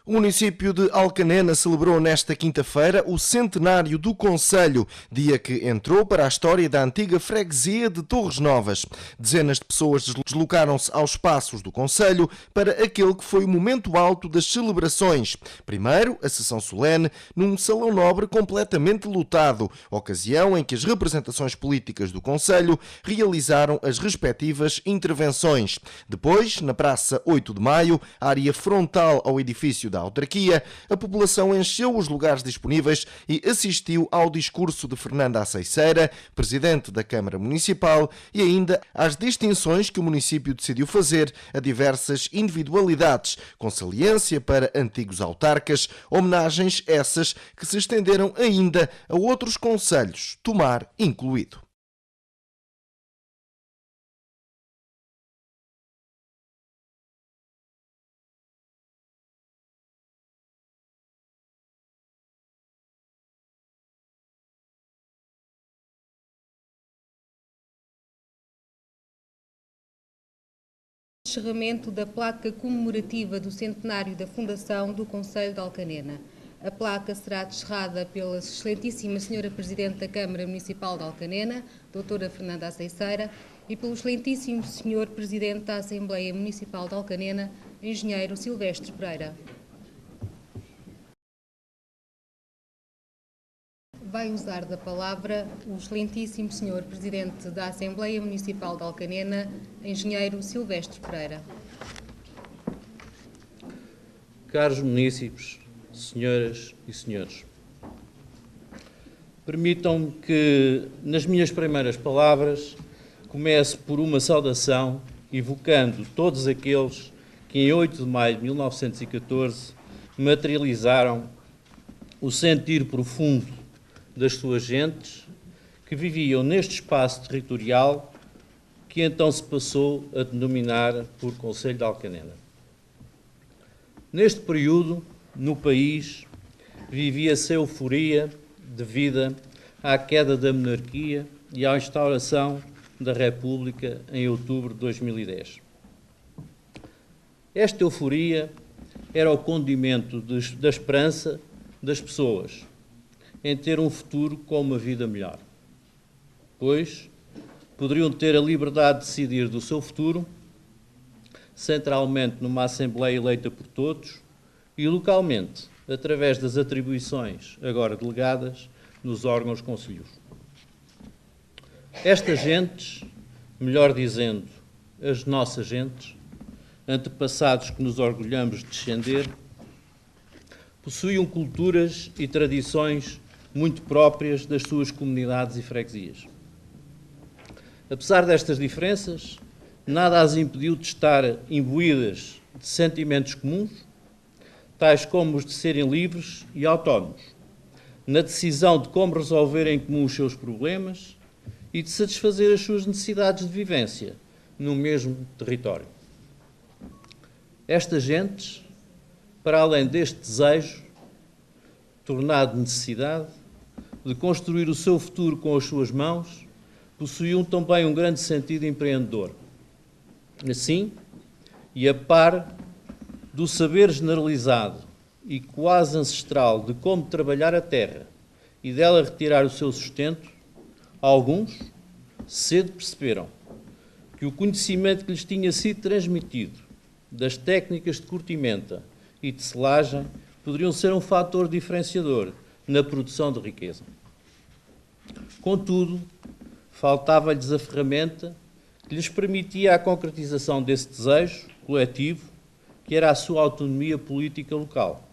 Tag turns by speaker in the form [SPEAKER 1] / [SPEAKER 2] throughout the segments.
[SPEAKER 1] O município de Alcanena celebrou nesta quinta-feira o centenário do concelho, dia que entrou para a história da antiga freguesia de Torres Novas. Dezenas de pessoas deslocaram-se aos passos do concelho para aquele que foi o momento alto das celebrações. Primeiro, a sessão solene num salão nobre completamente lotado, ocasião em que as representações políticas do concelho realizaram as respectivas intervenções. Depois, na Praça 8 de Maio, área frontal ao edifício da autarquia, a população encheu os lugares disponíveis e assistiu ao discurso de Fernanda Aceiceira, presidente da Câmara Municipal, e ainda às distinções que o município decidiu fazer a diversas individualidades, com saliência para antigos autarcas, homenagens essas que se estenderam ainda a outros concelhos, Tomar incluído.
[SPEAKER 2] Encerramento da placa comemorativa do centenário da fundação do Concelho de Alcanena. A placa será descerrada pela excelentíssima senhora Presidente da Câmara Municipal de Alcanena, doutora Fernanda Aceiceira, e pelo excelentíssimo senhor Presidente da Assembleia Municipal de Alcanena, engenheiro Silvestre Pereira. Vai usar da palavra o excelentíssimo senhor Presidente da Assembleia Municipal de Alcanena, engenheiro Silvestre Pereira.
[SPEAKER 3] Caros munícipes, senhoras e senhores, permitam-me que, nas minhas primeiras palavras, comece por uma saudação, evocando todos aqueles que, em 8 de maio de 1914, materializaram o sentir profundo das suas gentes que viviam neste espaço territorial que então se passou a denominar por Concelho de Alcanena. Neste período, no país, vivia-se a euforia devida à queda da monarquia e à instauração da República em outubro de 2010. Esta euforia era o condimento da esperança das pessoas em ter um futuro com uma vida melhor, pois poderiam ter a liberdade de decidir do seu futuro, centralmente numa Assembleia eleita por todos e localmente, através das atribuições agora delegadas nos órgãos concelhos. Estas gentes, melhor dizendo, as nossas gentes, antepassados que nos orgulhamos de descender, possuíam culturas e tradições muito próprias das suas comunidades e freguesias. Apesar destas diferenças, nada as impediu de estar imbuídas de sentimentos comuns, tais como os de serem livres e autónomos, na decisão de como resolver em comum os seus problemas e de satisfazer as suas necessidades de vivência no mesmo território. Estas gentes, para além deste desejo, tornado necessidade, de construir o seu futuro com as suas mãos, possuíam também um grande sentido empreendedor. Assim, e a par do saber generalizado e quase ancestral de como trabalhar a terra e dela retirar o seu sustento, alguns cedo perceberam que o conhecimento que lhes tinha sido transmitido das técnicas de curtimenta e de selagem poderiam ser um fator diferenciador na produção de riqueza. Contudo, faltava-lhes a ferramenta que lhes permitia a concretização desse desejo coletivo, que era a sua autonomia política local,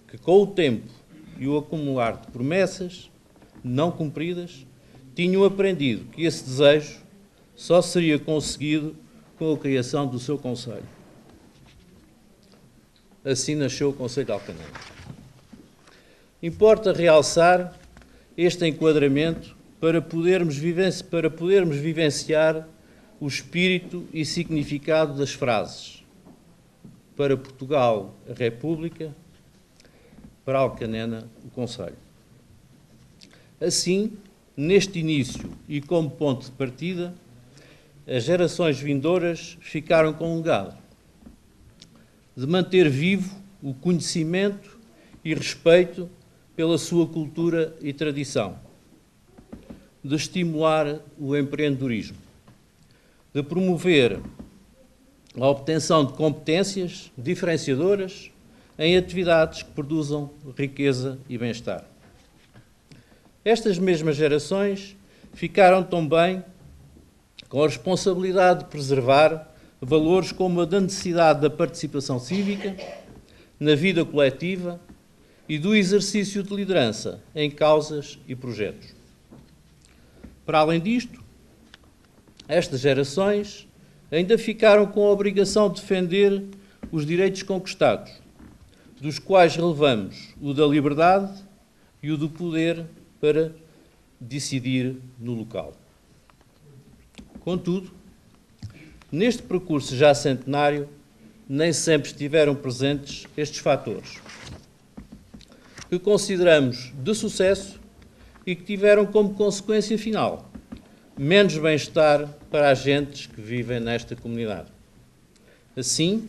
[SPEAKER 3] que com o tempo e o acumular de promessas não cumpridas, tinham aprendido que esse desejo só seria conseguido com a criação do seu concelho. Assim nasceu o Concelho de Alcanena. Importa realçar este enquadramento para podermos vivenciar o espírito e significado das frases: para Portugal, a República; para Alcanena, o Concelho. Assim, neste início e como ponto de partida, as gerações vindouras ficaram com um legado de manter vivo o conhecimento e respeito pela sua cultura e tradição, de estimular o empreendedorismo, de promover a obtenção de competências diferenciadoras em atividades que produzam riqueza e bem-estar. Estas mesmas gerações ficaram também com a responsabilidade de preservar valores como a da necessidade da participação cívica na vida coletiva e do exercício de liderança em causas e projetos. Para além disto, estas gerações ainda ficaram com a obrigação de defender os direitos conquistados, dos quais relevamos o da liberdade e o do poder para decidir no local. Contudo, neste percurso já centenário, nem sempre estiveram presentes estes fatores, que consideramos de sucesso e que tiveram como consequência final menos bem-estar para as gentes que vivem nesta comunidade. Assim,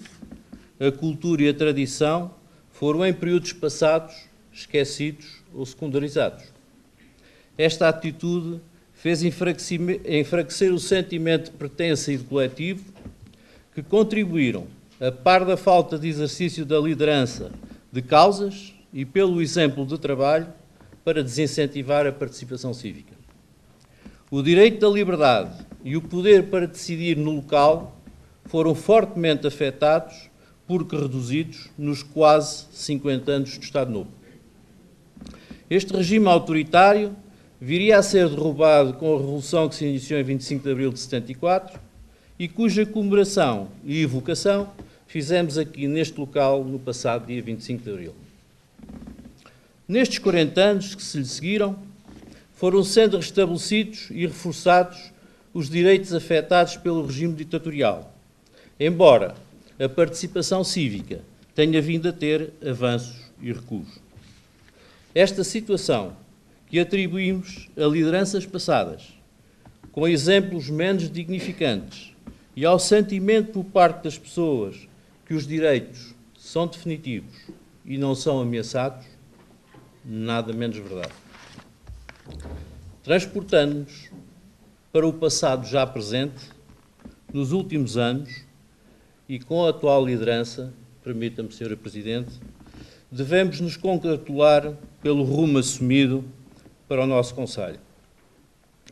[SPEAKER 3] a cultura e a tradição foram, em períodos passados, esquecidos ou secundarizados. Esta atitude fez enfraquecer o sentimento de pertença e de coletivo, que contribuíram, a par da falta de exercício da liderança de causas e pelo exemplo de trabalho, para desincentivar a participação cívica. O direito da liberdade e o poder para decidir no local foram fortemente afetados, porque reduzidos nos quase 50 anos do Estado Novo. Este regime autoritário viria a ser derrubado com a Revolução que se iniciou em 25 de abril de 74 e cuja comemoração e evocação fizemos aqui neste local no passado dia 25 de abril. Nestes 40 anos que se lhe seguiram, foram sendo restabelecidos e reforçados os direitos afetados pelo regime ditatorial, embora a participação cívica tenha vindo a ter avanços e recuos. Esta situação, que atribuímos a lideranças passadas, com exemplos menos dignificantes, e ao sentimento por parte das pessoas que os direitos são definitivos e não são ameaçados, nada menos verdade. Transportando-nos para o passado já presente, nos últimos anos, e com a atual liderança, permita-me, Sra. Presidente, devemos nos congratular pelo rumo assumido para o nosso Conselho.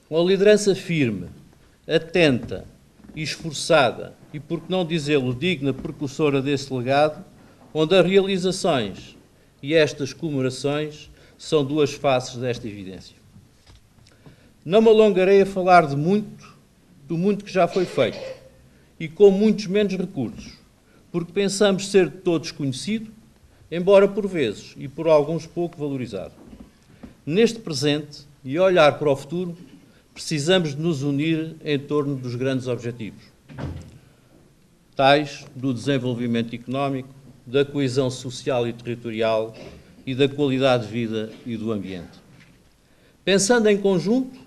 [SPEAKER 3] Com a liderança firme, atenta e esforçada, e por que não dizê-lo, digna precursora desse legado, onde as realizações e estas comemorações são duas faces desta evidência. Não me alongarei a falar do muito que já foi feito, e com muitos menos recursos, porque pensamos ser de todos conhecido, embora por vezes e por alguns pouco valorizado. Neste presente e olhar para o futuro, precisamos de nos unir em torno dos grandes objetivos, tais do desenvolvimento económico, da coesão social e territorial e da qualidade de vida e do ambiente. Pensando em conjunto,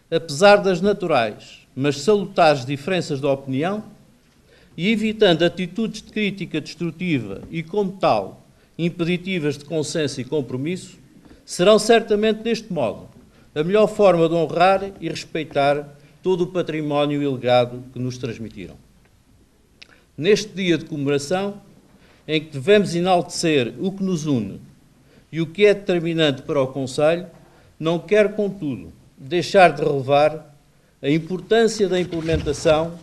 [SPEAKER 3] apesar das naturais, mas salutares diferenças de opinião, e evitando atitudes de crítica destrutiva e, como tal, impeditivas de consenso e compromisso, serão certamente, deste modo, a melhor forma de honrar e respeitar todo o património e legado que nos transmitiram. Neste dia de comemoração, em que devemos enaltecer o que nos une e o que é determinante para o Conselho, não quero, contudo, deixar de relevar a importância da implementação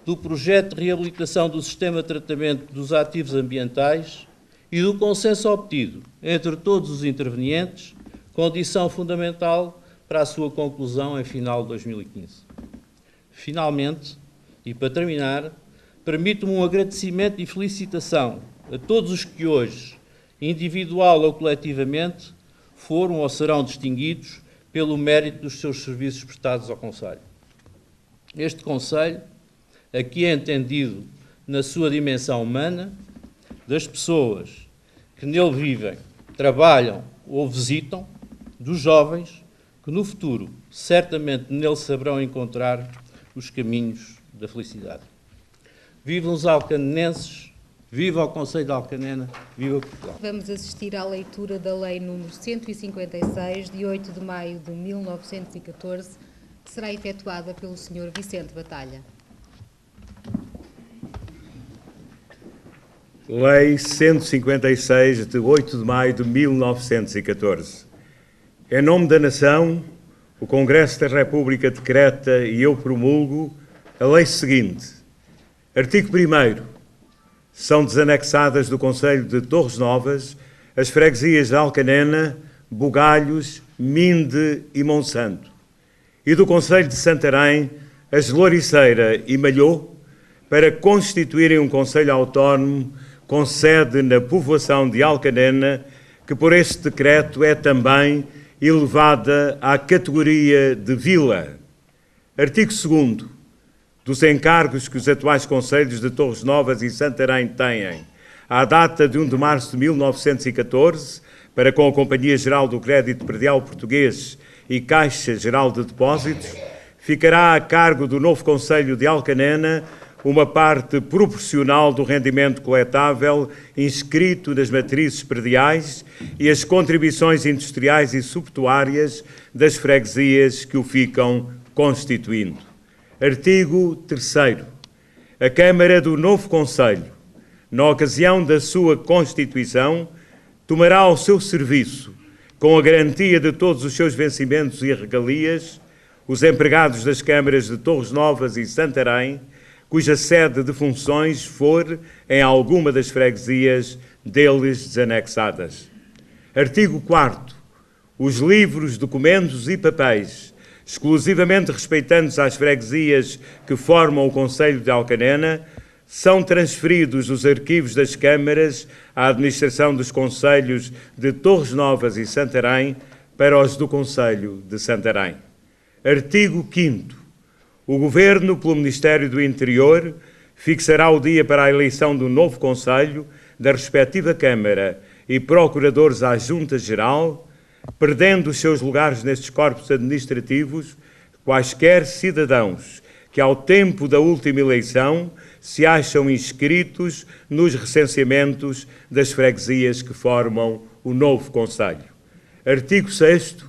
[SPEAKER 3] do projeto de reabilitação do sistema de tratamento dos ativos ambientais e do consenso obtido entre todos os intervenientes, condição fundamental para a sua conclusão em final de 2015. Finalmente, e para terminar, permito-me um agradecimento e felicitação a todos os que hoje, individual ou coletivamente, foram ou serão distinguidos pelo mérito dos seus serviços prestados ao Conselho. Este Conselho, aqui é entendido na sua dimensão humana, das pessoas que nele vivem, trabalham ou visitam, dos jovens que no futuro certamente nele saberão encontrar os caminhos da felicidade. Vivam os alcanenses Viva o Conselho de Alcanena, viva Portugal.
[SPEAKER 2] Vamos assistir à leitura da Lei número 156, de 8 de maio de 1914, que será efetuada pelo Sr. Vicente Batalha.
[SPEAKER 4] Lei 156, de 8 de maio de 1914. Em nome da Nação, o Congresso da República decreta e eu promulgo a lei seguinte. Artigo 1º. São desanexadas do Concelho de Torres Novas as freguesias de Alcanena, Bugalhos, Minde e Monsanto, e do Concelho de Santarém as Louriceira e Malhô, para constituírem um concelho autónomo com sede na povoação de Alcanena, que por este decreto é também elevada à categoria de vila. Artigo 2º. Dos encargos que os atuais concelhos de Torres Novas e Santarém têm, à data de 1 de março de 1914, para com a Companhia Geral do Crédito Predial Português e Caixa Geral de Depósitos, ficará a cargo do novo Concelho de Alcanena uma parte proporcional do rendimento coletável inscrito nas matrizes prediais e as contribuições industriais e subtuárias das freguesias que o ficam constituindo. Artigo 3º. A Câmara do novo Concelho, na ocasião da sua constituição, tomará ao seu serviço, com a garantia de todos os seus vencimentos e regalias, os empregados das câmaras de Torres Novas e Santarém, cuja sede de funções for em alguma das freguesias deles desanexadas. Artigo 4º. Os livros, documentos e papéis, exclusivamente respeitantes às freguesias que formam o Concelho de Alcanena, são transferidos dos arquivos das câmaras à administração dos concelhos de Torres Novas e Santarém para os do Concelho de Santarém. Artigo 5º. O Governo, pelo Ministério do Interior, fixará o dia para a eleição do novo Conselho, da respectiva Câmara e Procuradores à Junta-Geral, perdendo os seus lugares nestes corpos administrativos quaisquer cidadãos que, ao tempo da última eleição, se acham inscritos nos recenseamentos das freguesias que formam o novo Conselho. Artigo 6º.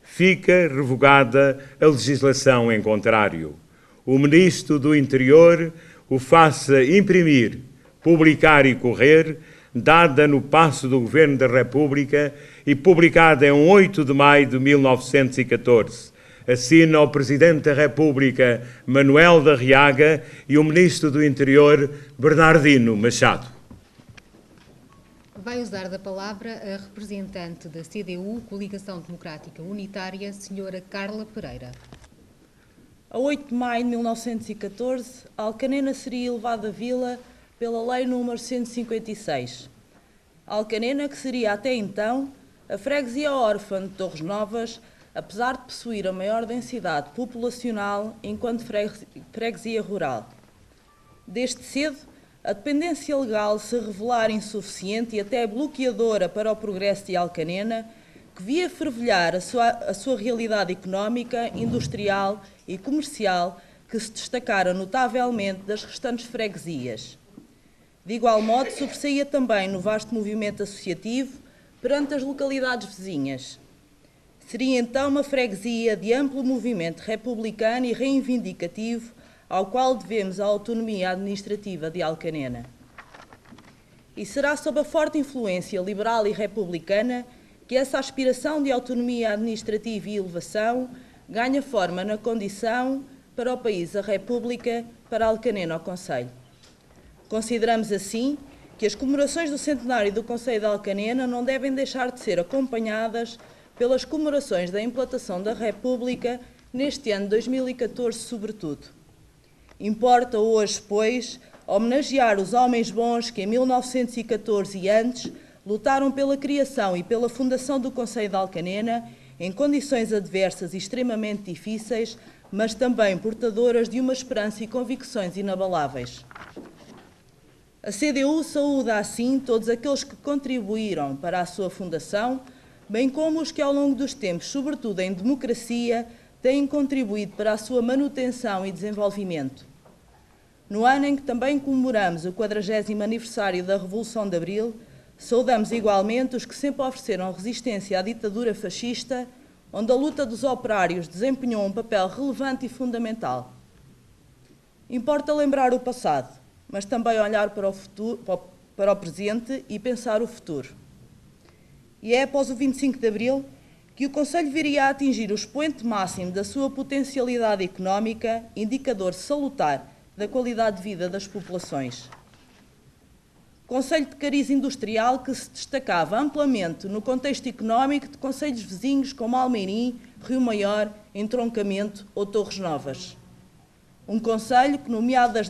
[SPEAKER 4] Fica revogada a legislação em contrário. O Ministro do Interior o faça imprimir, publicar e correr, dada no passo do Governo da República e publicada em 8 de maio de 1914. Assina o Presidente da República, Manuel da Riaga, e o Ministro do Interior, Bernardino Machado.
[SPEAKER 2] Vai usar da palavra a representante da CDU, Coligação Democrática Unitária, Sra. Carla Pereira.
[SPEAKER 5] A 8 de maio de 1914, Alcanena seria elevada vila pela Lei nº 156. Alcanena, que seria até então a freguesia órfã de Torres Novas, apesar de possuir a maior densidade populacional enquanto freguesia rural. Desde cedo, a dependência legal se revelar insuficiente e até bloqueadora para o progresso de Alcanena, que via fervilhar a sua realidade económica, industrial e comercial, que se destacara notavelmente das restantes freguesias. De igual modo, sobressaía também no vasto movimento associativo perante as localidades vizinhas. Seria então uma freguesia de amplo movimento republicano e reivindicativo, ao qual devemos a autonomia administrativa de Alcanena. E será sob a forte influência liberal e republicana que essa aspiração de autonomia administrativa e elevação ganha forma na condição para o país a República, para Alcanena ao Conselho. Consideramos assim que as comemorações do centenário do Conselho de Alcanena não devem deixar de ser acompanhadas pelas comemorações da implantação da República neste ano de 2014 sobretudo. Importa hoje, pois, homenagear os homens bons que em 1914 e antes lutaram pela criação e pela fundação do Concelho de Alcanena em condições adversas e extremamente difíceis, mas também portadoras de uma esperança e convicções inabaláveis. A CDU saúda assim todos aqueles que contribuíram para a sua fundação, bem como os que ao longo dos tempos, sobretudo em democracia, têm contribuído para a sua manutenção e desenvolvimento. No ano em que também comemoramos o 40º aniversário da Revolução de Abril, saudamos igualmente os que sempre ofereceram resistência à ditadura fascista, onde a luta dos operários desempenhou um papel relevante e fundamental. Importa lembrar o passado, mas também olhar para o futuro, para o presente e pensar o futuro. E é após o 25 de Abril que o Conselho viria a atingir o expoente máximo da sua potencialidade económica, indicador salutar da qualidade de vida das populações. Conselho de cariz industrial que se destacava amplamente no contexto económico de concelhos vizinhos como Almeirim, Rio Maior, Entroncamento ou Torres Novas. Um concelho que, nomeado nas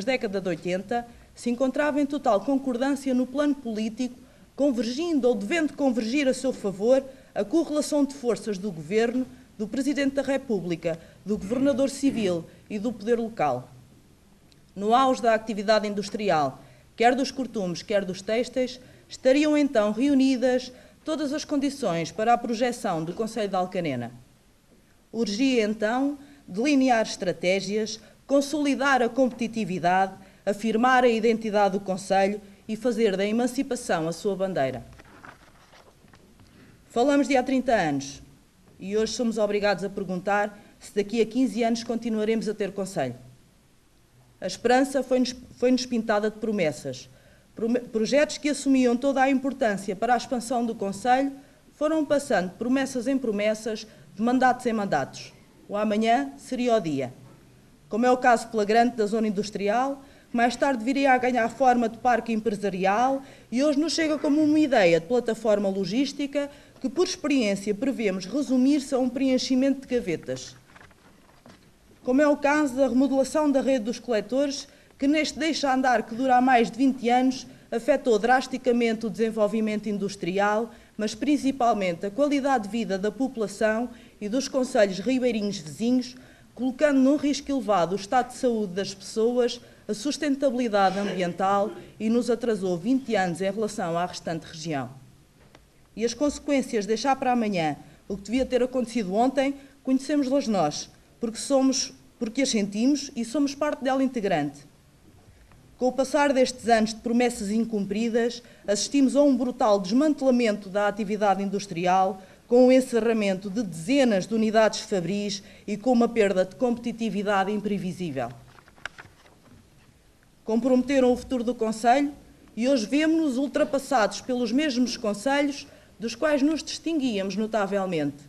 [SPEAKER 5] décadas de 80, se encontrava em total concordância no plano político, convergindo ou devendo convergir a seu favor a correlação de forças do Governo, do Presidente da República, do Governador Civil e do Poder Local. No auge da atividade industrial, quer dos cortumes, quer dos têxteis, estariam então reunidas todas as condições para a projeção do Concelho de Alcanena. Urgia então delinear estratégias, consolidar a competitividade, afirmar a identidade do Concelho e fazer da emancipação a sua bandeira. Falamos de há 30 anos e hoje somos obrigados a perguntar se daqui a 15 anos continuaremos a ter Concelho. A esperança foi-nos pintada de promessas. Projetos que assumiam toda a importância para a expansão do Concelho foram passando de promessas em promessas, de mandatos em mandatos. O amanhã seria o dia. Como é o caso flagrante da zona industrial, que mais tarde viria a ganhar forma de parque empresarial e hoje nos chega como uma ideia de plataforma logística que, por experiência, prevemos resumir-se a um preenchimento de gavetas. Como é o caso da remodelação da rede dos coletores, que neste deixa-andar que dura há mais de 20 anos, afetou drasticamente o desenvolvimento industrial, mas principalmente a qualidade de vida da população e dos concelhos ribeirinhos vizinhos, colocando num risco elevado o estado de saúde das pessoas, a sustentabilidade ambiental e nos atrasou 20 anos em relação à restante região. E as consequências de deixar para amanhã o que devia ter acontecido ontem, conhecemos-las nós, porque as sentimos e somos parte dela integrante. Com o passar destes anos de promessas incumpridas, assistimos a um brutal desmantelamento da atividade industrial, com o encerramento de dezenas de unidades fabris e com uma perda de competitividade imprevisível. Comprometeram o futuro do Concelho e hoje vemos-nos ultrapassados pelos mesmos concelhos dos quais nos distinguíamos notavelmente.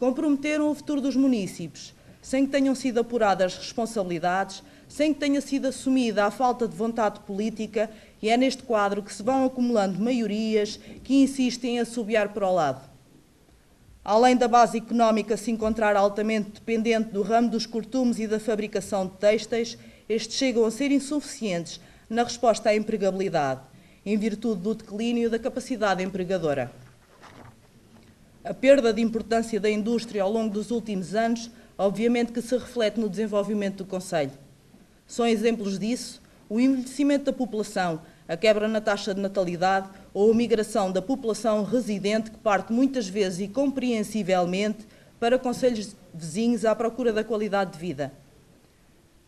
[SPEAKER 5] Comprometeram o futuro dos munícipes, sem que tenham sido apuradas as responsabilidades, sem que tenha sido assumida a falta de vontade política, e é neste quadro que se vão acumulando maiorias que insistem em assobiar para o lado. Além da base económica se encontrar altamente dependente do ramo dos cortumes e da fabricação de têxteis, estes chegam a ser insuficientes na resposta à empregabilidade, em virtude do declínio da capacidade empregadora. A perda de importância da indústria ao longo dos últimos anos, obviamente que se reflete no desenvolvimento do Concelho. São exemplos disso o envelhecimento da população, a quebra na taxa de natalidade ou a migração da população residente que parte muitas vezes e compreensivelmente para concelhos vizinhos à procura da qualidade de vida.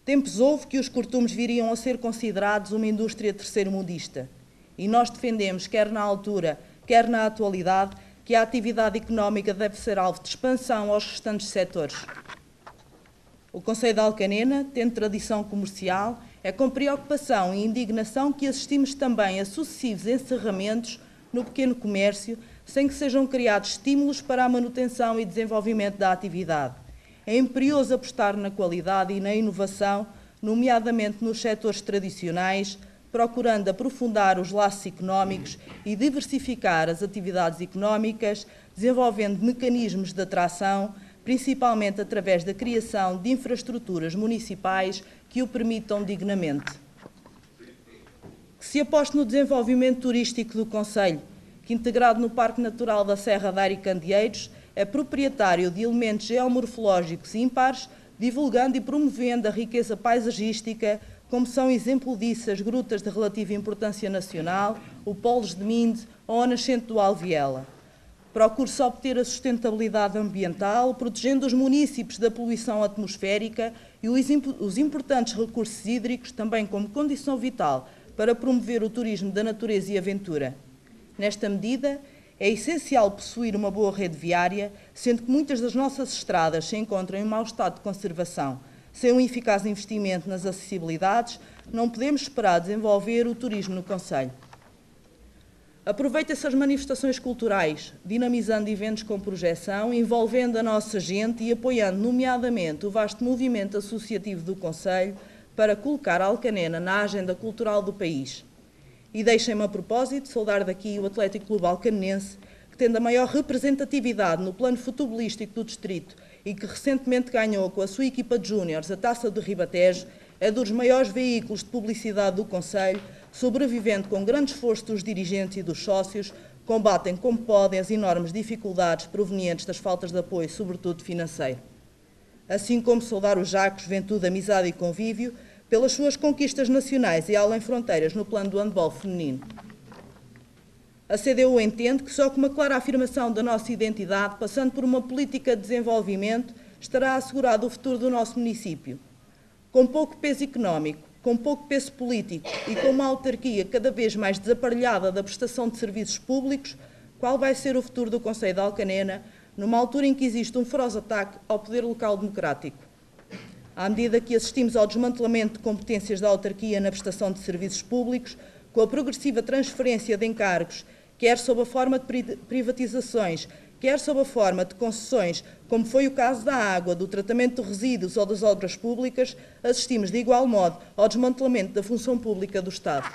[SPEAKER 5] Tempos houve que os cortumes viriam a ser considerados uma indústria terceiro-mundista e nós defendemos, quer na altura, quer na atualidade, que a atividade económica deve ser alvo de expansão aos restantes setores. O Concelho de Alcanena, tendo tradição comercial, é com preocupação e indignação que assistimos também a sucessivos encerramentos no pequeno comércio, sem que sejam criados estímulos para a manutenção e desenvolvimento da atividade. É imperioso apostar na qualidade e na inovação, nomeadamente nos setores tradicionais, procurando aprofundar os laços económicos e diversificar as atividades económicas, desenvolvendo mecanismos de atração, principalmente através da criação de infraestruturas municipais que o permitam dignamente. Que se aposte no desenvolvimento turístico do Concelho, que, integrado no Parque Natural da Serra de Aricandeeiros, é proprietário de elementos geomorfológicos ímpares, divulgando e promovendo a riqueza paisagística, como são exemplo disso as grutas de relativa importância nacional, o Polos de Minde ou a nascente do Alviela. Procure-se obter a sustentabilidade ambiental, protegendo os municípios da poluição atmosférica e os importantes recursos hídricos, também como condição vital para promover o turismo da natureza e aventura. Nesta medida, é essencial possuir uma boa rede viária, sendo que muitas das nossas estradas se encontram em mau estado de conservação. Sem um eficaz investimento nas acessibilidades, não podemos esperar desenvolver o turismo no concelho. Aproveita-se as manifestações culturais, dinamizando eventos com projeção, envolvendo a nossa gente e apoiando, nomeadamente, o vasto movimento associativo do concelho para colocar Alcanena na agenda cultural do país. E deixem-me, a propósito, saudar daqui o Atlético Clube Alcanenense, que, tendo a maior representatividade no plano futebolístico do distrito e que recentemente ganhou com a sua equipa de júniores a Taça do Ribatejo, é dos maiores veículos de publicidade do concelho, sobrevivendo com grande esforço dos dirigentes e dos sócios, combatem como podem as enormes dificuldades provenientes das faltas de apoio, sobretudo financeiro. Assim como saudar os Jacos, Juventude, Amizade e Convívio, pelas suas conquistas nacionais e além fronteiras no plano do handball feminino. A CDU entende que só com uma clara afirmação da nossa identidade, passando por uma política de desenvolvimento, estará assegurado o futuro do nosso município. Com pouco peso económico, com pouco peso político e com uma autarquia cada vez mais desaparelhada da prestação de serviços públicos, qual vai ser o futuro do concelho de Alcanena, numa altura em que existe um feroz ataque ao poder local democrático? À medida que assistimos ao desmantelamento de competências da autarquia na prestação de serviços públicos, com a progressiva transferência de encargos, quer sob a forma de privatizações, quer sob a forma de concessões, como foi o caso da água, do tratamento de resíduos ou das obras públicas, assistimos de igual modo ao desmantelamento da função pública do Estado.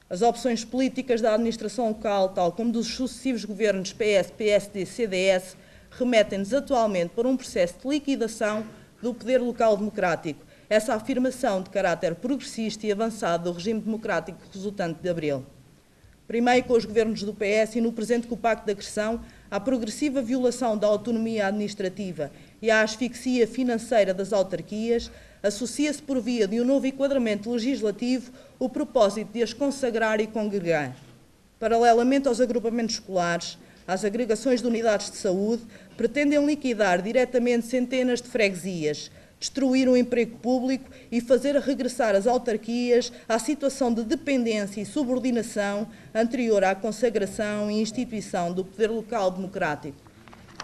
[SPEAKER 5] As opções políticas da administração local, tal como dos sucessivos governos PS, PSD, CDS, remetem-nos atualmente para um processo de liquidação do poder local democrático, essa afirmação de caráter progressista e avançado do regime democrático resultante de Abril. Primeiro com os governos do PS e no presente com o Pacto de Agressão, à progressiva violação da autonomia administrativa e à asfixia financeira das autarquias, associa-se por via de um novo enquadramento legislativo o propósito de as consagrar e congregar. Paralelamente aos agrupamentos escolares, às agregações de unidades de saúde, pretendem liquidar diretamente centenas de freguesias, destruir o emprego público e fazer regressar as autarquias à situação de dependência e subordinação anterior à consagração e instituição do poder local democrático,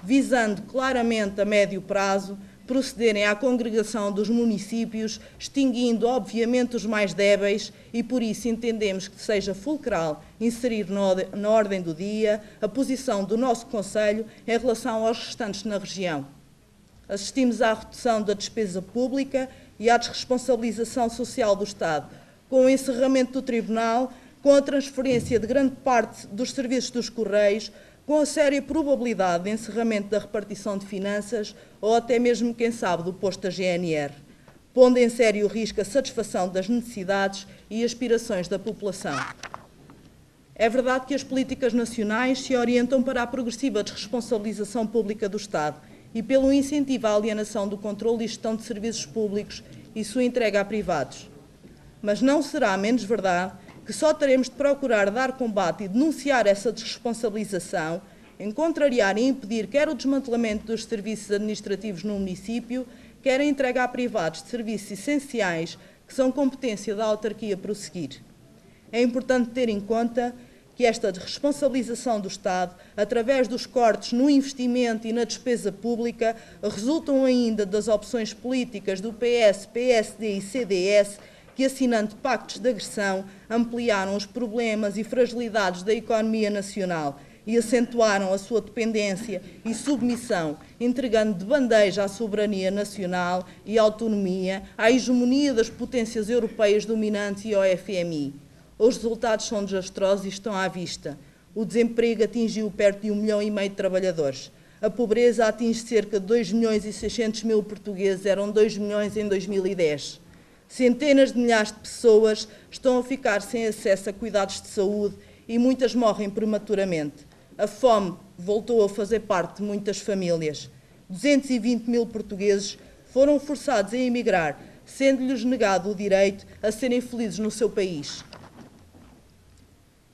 [SPEAKER 5] visando claramente a médio prazo procederem à congregação dos municípios, extinguindo obviamente os mais débeis e por isso entendemos que seja fulcral inserir na ordem do dia a posição do nosso concelho em relação aos restantes na região. Assistimos à redução da despesa pública e à desresponsabilização social do Estado, com o encerramento do Tribunal, com a transferência de grande parte dos serviços dos Correios, com a séria probabilidade de encerramento da repartição de finanças ou até mesmo, quem sabe, do posto da GNR, pondo em sério risco a satisfação das necessidades e aspirações da população. É verdade que as políticas nacionais se orientam para a progressiva desresponsabilização pública do Estado e pelo incentivo à alienação do controle e gestão de serviços públicos e sua entrega a privados. Mas não será menos verdade que só teremos de procurar dar combate e denunciar essa desresponsabilização, em contrariar e impedir quer o desmantelamento dos serviços administrativos no município, quer a entrega a privados de serviços essenciais que são competência da autarquia prosseguir. É importante ter em conta que esta desresponsabilização do Estado, através dos cortes no investimento e na despesa pública, resultam ainda das opções políticas do PS, PSD e CDS, que, assinando pactos de agressão, ampliaram os problemas e fragilidades da economia nacional e acentuaram a sua dependência e submissão, entregando de bandeja a soberania nacional e a autonomia à hegemonia das potências europeias dominantes e ao FMI. Os resultados são desastrosos e estão à vista. O desemprego atingiu perto de 1,5 milhão de trabalhadores. A pobreza atinge cerca de 2.600.000 portugueses, eram 2 milhões em 2010. Centenas de milhares de pessoas estão a ficar sem acesso a cuidados de saúde e muitas morrem prematuramente. A fome voltou a fazer parte de muitas famílias. 220.000 portugueses foram forçados a emigrar, sendo-lhes negado o direito a serem felizes no seu país.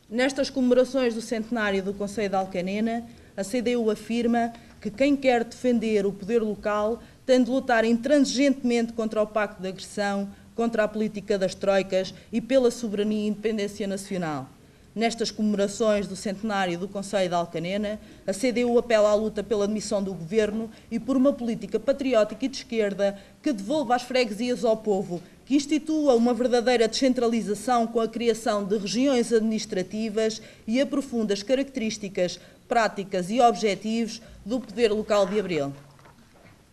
[SPEAKER 5] Nestas comemorações do centenário do concelho de Alcanena, a CDU afirma que quem quer defender o poder local tem de lutar intransigentemente contra o pacto de agressão, contra a política das troicas e pela soberania e independência nacional. Nestas comemorações do centenário do Conselho de Alcanena, a CDU apela à luta pela demissão do Governo e por uma política patriótica e de esquerda que devolva as freguesias ao povo, que institua uma verdadeira descentralização com a criação de regiões administrativas e aprofunda as características, práticas e objetivos do poder local de Abril.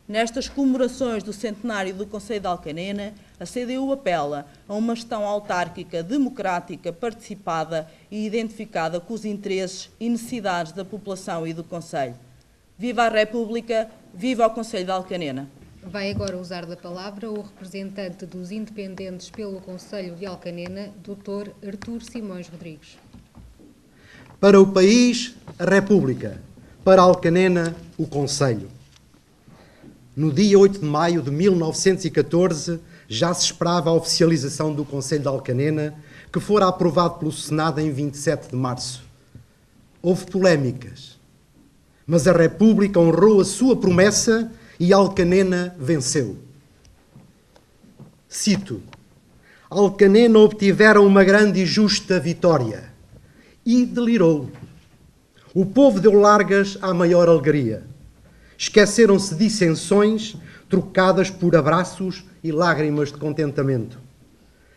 [SPEAKER 5] Nestas comemorações do centenário do Conselho de Alcanena, a CDU apela a uma gestão autárquica, democrática, participada e identificada com os interesses e necessidades da população e do Conselho. Viva a República, viva o Conselho de Alcanena!
[SPEAKER 2] Vai agora usar da palavra o representante dos independentes pelo Conselho de Alcanena, Dr. Artur Simões Rodrigues.
[SPEAKER 6] Para o país, a República. Para Alcanena, o Conselho. No dia 8 de maio de 1914, já se esperava a oficialização do Conselho de Alcanena, que fora aprovado pelo Senado em 27 de março. Houve polémicas, mas a República honrou a sua promessa e Alcanena venceu. Cito: Alcanena obtivera uma grande e justa vitória e delirou. O povo deu largas à maior alegria. Esqueceram-se dissensões trocadas por abraços e lágrimas de contentamento.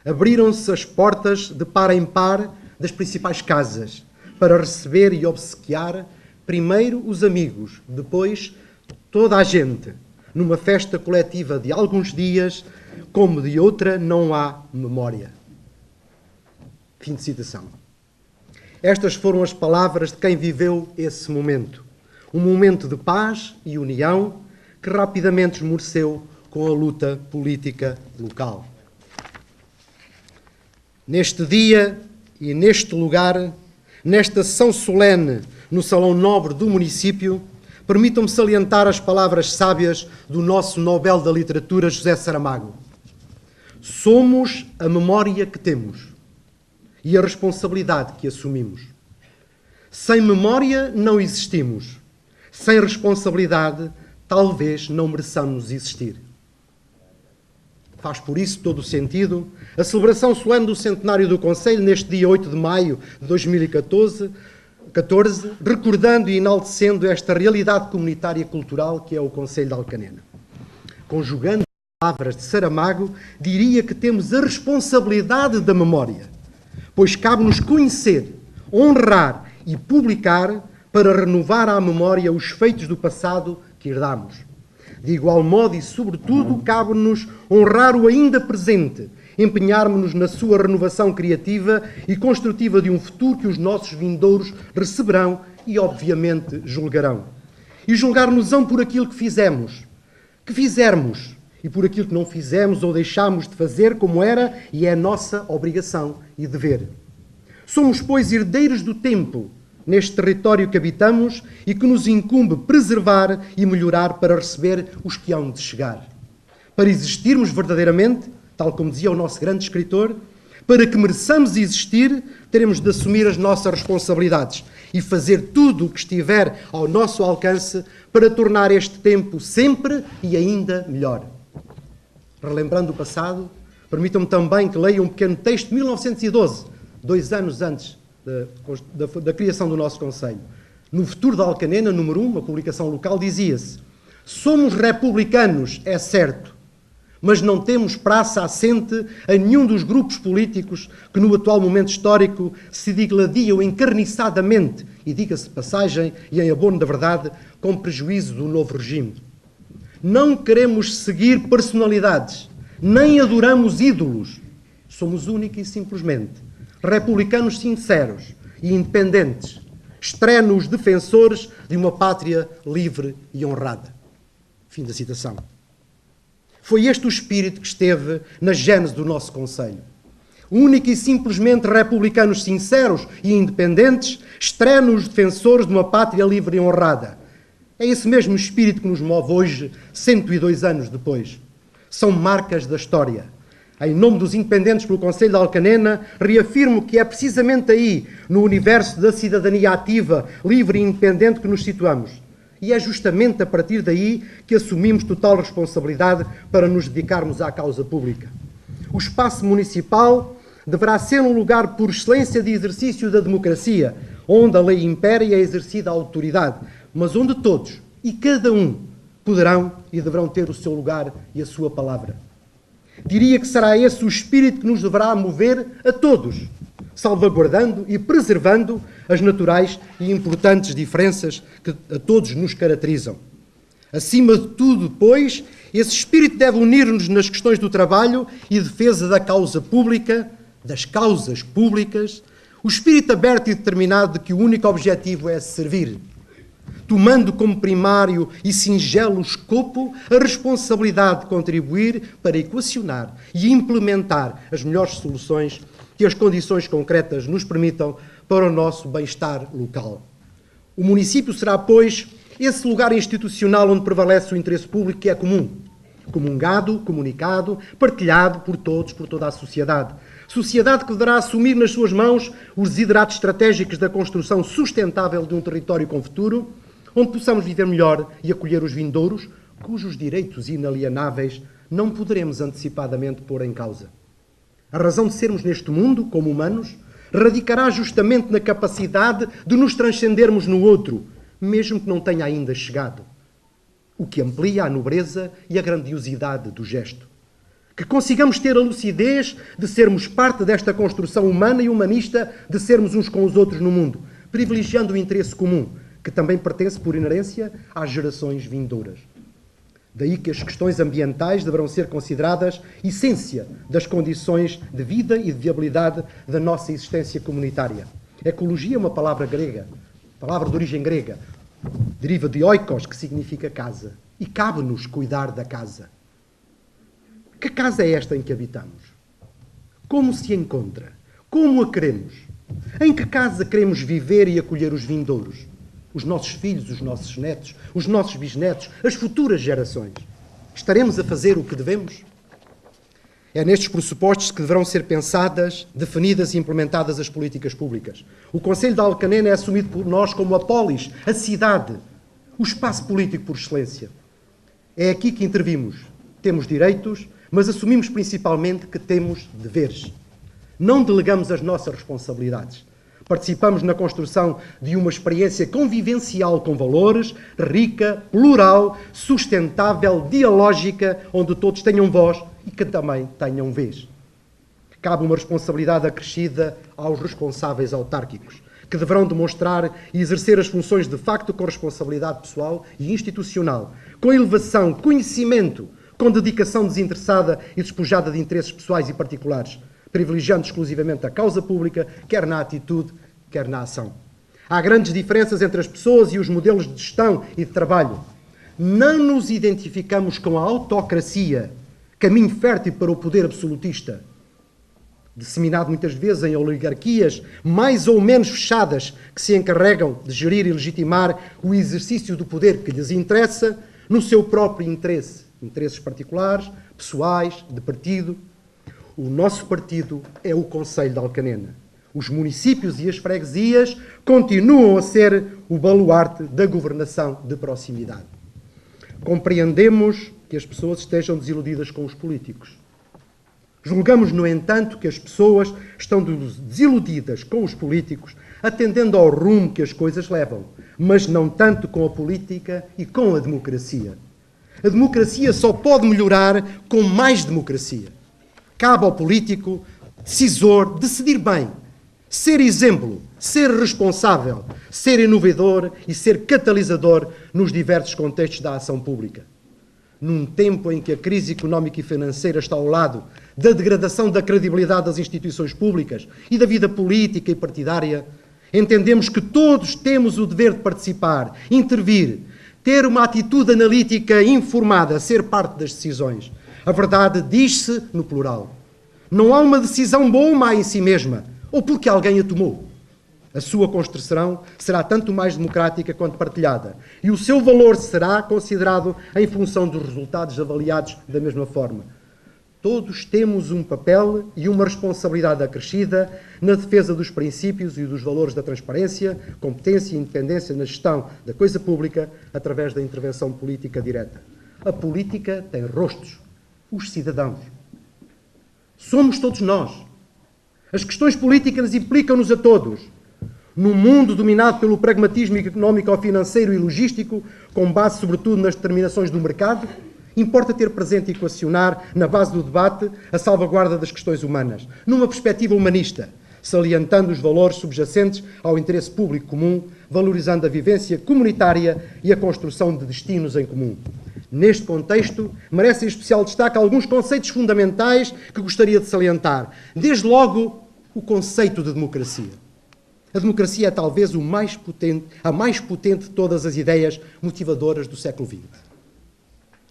[SPEAKER 6] Abriram-se as portas de par em par das principais casas para receber e obsequiar primeiro os amigos, depois toda a gente, numa festa coletiva de alguns dias, como de outra não há memória. Fim de citação. Estas foram as palavras de quem viveu esse momento. Um momento de paz e união que rapidamente esmoreceu com a luta política local. Neste dia e neste lugar, nesta sessão solene no Salão Nobre do município, permitam-me salientar as palavras sábias do nosso Nobel da Literatura, José Saramago. Somos a memória que temos e a responsabilidade que assumimos. Sem memória não existimos. Sem responsabilidade, talvez não mereçamos existir. Faz por isso todo o sentido a celebração solene do centenário do Conselho neste dia 8 de maio de 2014, recordando e enaltecendo esta realidade comunitária e cultural que é o Conselho de Alcanena. Conjugando as palavras de Saramago, diria que temos a responsabilidade da memória, pois cabe-nos conhecer, honrar e publicar para renovar à memória os feitos do passado que herdamos. De igual modo e, sobretudo, cabe-nos honrar o ainda presente, empenharmos-nos na sua renovação criativa e construtiva de um futuro que os nossos vindouros receberão e, obviamente, julgarão. E julgar-nos-ão por aquilo que fizermos, e por aquilo que não fizemos ou deixámos de fazer como era e é nossa obrigação e dever. Somos, pois, herdeiros do tempo, neste território que habitamos e que nos incumbe preservar e melhorar para receber os que hão de chegar. Para existirmos verdadeiramente, tal como dizia o nosso grande escritor, para que mereçamos existir, teremos de assumir as nossas responsabilidades e fazer tudo o que estiver ao nosso alcance para tornar este tempo sempre e ainda melhor. Relembrando o passado, permitam-me também que leia um pequeno texto de 1912, 2 anos antes da criação do nosso Conselho. No Futuro da Alcanena, número 1, uma publicação local, dizia-se: somos republicanos, é certo, mas não temos praça assente a nenhum dos grupos políticos que no atual momento histórico se digladiam encarniçadamente, e diga-se de passagem, e em abono da verdade, com prejuízo do novo regime. Não queremos seguir personalidades, nem adoramos ídolos. Somos única e simplesmente republicanos sinceros e independentes, estrenos defensores de uma pátria livre e honrada. Fim da citação. Foi este o espírito que esteve na gênese do nosso Conselho. Única e simplesmente republicanos sinceros e independentes, estrenos defensores de uma pátria livre e honrada. É esse mesmo espírito que nos move hoje, 102 anos depois. São marcas da história. Em nome dos independentes pelo Conselho de Alcanena, reafirmo que é precisamente aí, no universo da cidadania ativa, livre e independente, que nos situamos. E é justamente a partir daí que assumimos total responsabilidade para nos dedicarmos à causa pública. O espaço municipal deverá ser um lugar por excelência de exercício da democracia, onde a lei impera e é exercida a autoridade, mas onde todos e cada um poderão e deverão ter o seu lugar e a sua palavra. Diria que será esse o espírito que nos deverá mover a todos, salvaguardando e preservando as naturais e importantes diferenças que a todos nos caracterizam. Acima de tudo, pois, esse espírito deve unir-nos nas questões do trabalho e defesa da causa pública, das causas públicas, o espírito aberto e determinado de que o único objetivo é servir, tomando como primário e singelo escopo a responsabilidade de contribuir para equacionar e implementar as melhores soluções que as condições concretas nos permitam para o nosso bem-estar local. O município será, pois, esse lugar institucional onde prevalece o interesse público que é comum, comungado, comunicado, partilhado por todos, por toda a sociedade. Sociedade que deverá assumir nas suas mãos os desideratos estratégicos da construção sustentável de um território com futuro, onde possamos viver melhor e acolher os vindouros, cujos direitos inalienáveis não poderemos antecipadamente pôr em causa. A razão de sermos neste mundo, como humanos, radicará justamente na capacidade de nos transcendermos no outro, mesmo que não tenha ainda chegado, o que amplia a nobreza e a grandiosidade do gesto. Que consigamos ter a lucidez de sermos parte desta construção humana e humanista, de sermos uns com os outros no mundo, privilegiando o interesse comum, que também pertence, por inerência, às gerações vindouras. Daí que as questões ambientais deverão ser consideradas essência das condições de vida e de viabilidade da nossa existência comunitária. Ecologia é uma palavra grega, palavra de origem grega, deriva de oikos, que significa casa, e cabe-nos cuidar da casa. Que casa é esta em que habitamos? Como se encontra? Como a queremos? Em que casa queremos viver e acolher os vindouros? Os nossos filhos, os nossos netos, os nossos bisnetos, as futuras gerações. Estaremos a fazer o que devemos? É nestes pressupostos que deverão ser pensadas, definidas e implementadas as políticas públicas. O Conselho de Alcanena é assumido por nós como a polis, a cidade, o espaço político por excelência. É aqui que intervimos. Temos direitos, mas assumimos principalmente que temos deveres. Não delegamos as nossas responsabilidades. Participamos na construção de uma experiência convivencial com valores, rica, plural, sustentável, dialógica, onde todos tenham voz e que também tenham vez. Cabe uma responsabilidade acrescida aos responsáveis autárquicos, que deverão demonstrar e exercer as funções de facto com responsabilidade pessoal e institucional, com elevação, conhecimento, com dedicação desinteressada e despojada de interesses pessoais e particulares, privilegiando exclusivamente a causa pública, quer na atitude, quer na ação. Há grandes diferenças entre as pessoas e os modelos de gestão e de trabalho. Não nos identificamos com a autocracia, caminho fértil para o poder absolutista, disseminado muitas vezes em oligarquias mais ou menos fechadas que se encarregam de gerir e legitimar o exercício do poder que lhes interessa no seu próprio interesse, interesses particulares, pessoais, de partido. O nosso partido é o Conselho de Alcanena. Os municípios e as freguesias continuam a ser o baluarte da governação de proximidade. Compreendemos que as pessoas estejam desiludidas com os políticos. Julgamos, no entanto, que as pessoas estão desiludidas com os políticos, atendendo ao rumo que as coisas levam, mas não tanto com a política e com a democracia. A democracia só pode melhorar com mais democracia. Cabe ao político, decisor, decidir bem, ser exemplo, ser responsável, ser inovador e ser catalisador nos diversos contextos da ação pública. Num tempo em que a crise económica e financeira está ao lado da degradação da credibilidade das instituições públicas e da vida política e partidária, entendemos que todos temos o dever de participar, intervir, ter uma atitude analítica informada, ser parte das decisões. A verdade diz-se no plural. Não há uma decisão boa ou má em si mesma, ou porque alguém a tomou. A sua construção será tanto mais democrática quanto partilhada, e o seu valor será considerado em função dos resultados avaliados da mesma forma. todos temos um papel e uma responsabilidade acrescida na defesa dos princípios e dos valores da transparência, competência e independência na gestão da coisa pública através da intervenção política direta. A política tem rostos, os cidadãos. Somos todos nós. As questões políticas implicam-nos a todos. Num mundo dominado pelo pragmatismo económico-financeiro e logístico, com base sobretudo nas determinações do mercado, importa ter presente e equacionar, na base do debate, a salvaguarda das questões humanas, numa perspectiva humanista, salientando os valores subjacentes ao interesse público comum, valorizando a vivência comunitária e a construção de destinos em comum. Neste contexto, merecem especial destaque alguns conceitos fundamentais que gostaria de salientar. Desde logo, o conceito de democracia. A democracia é talvez a mais potente de todas as ideias motivadoras do século XX.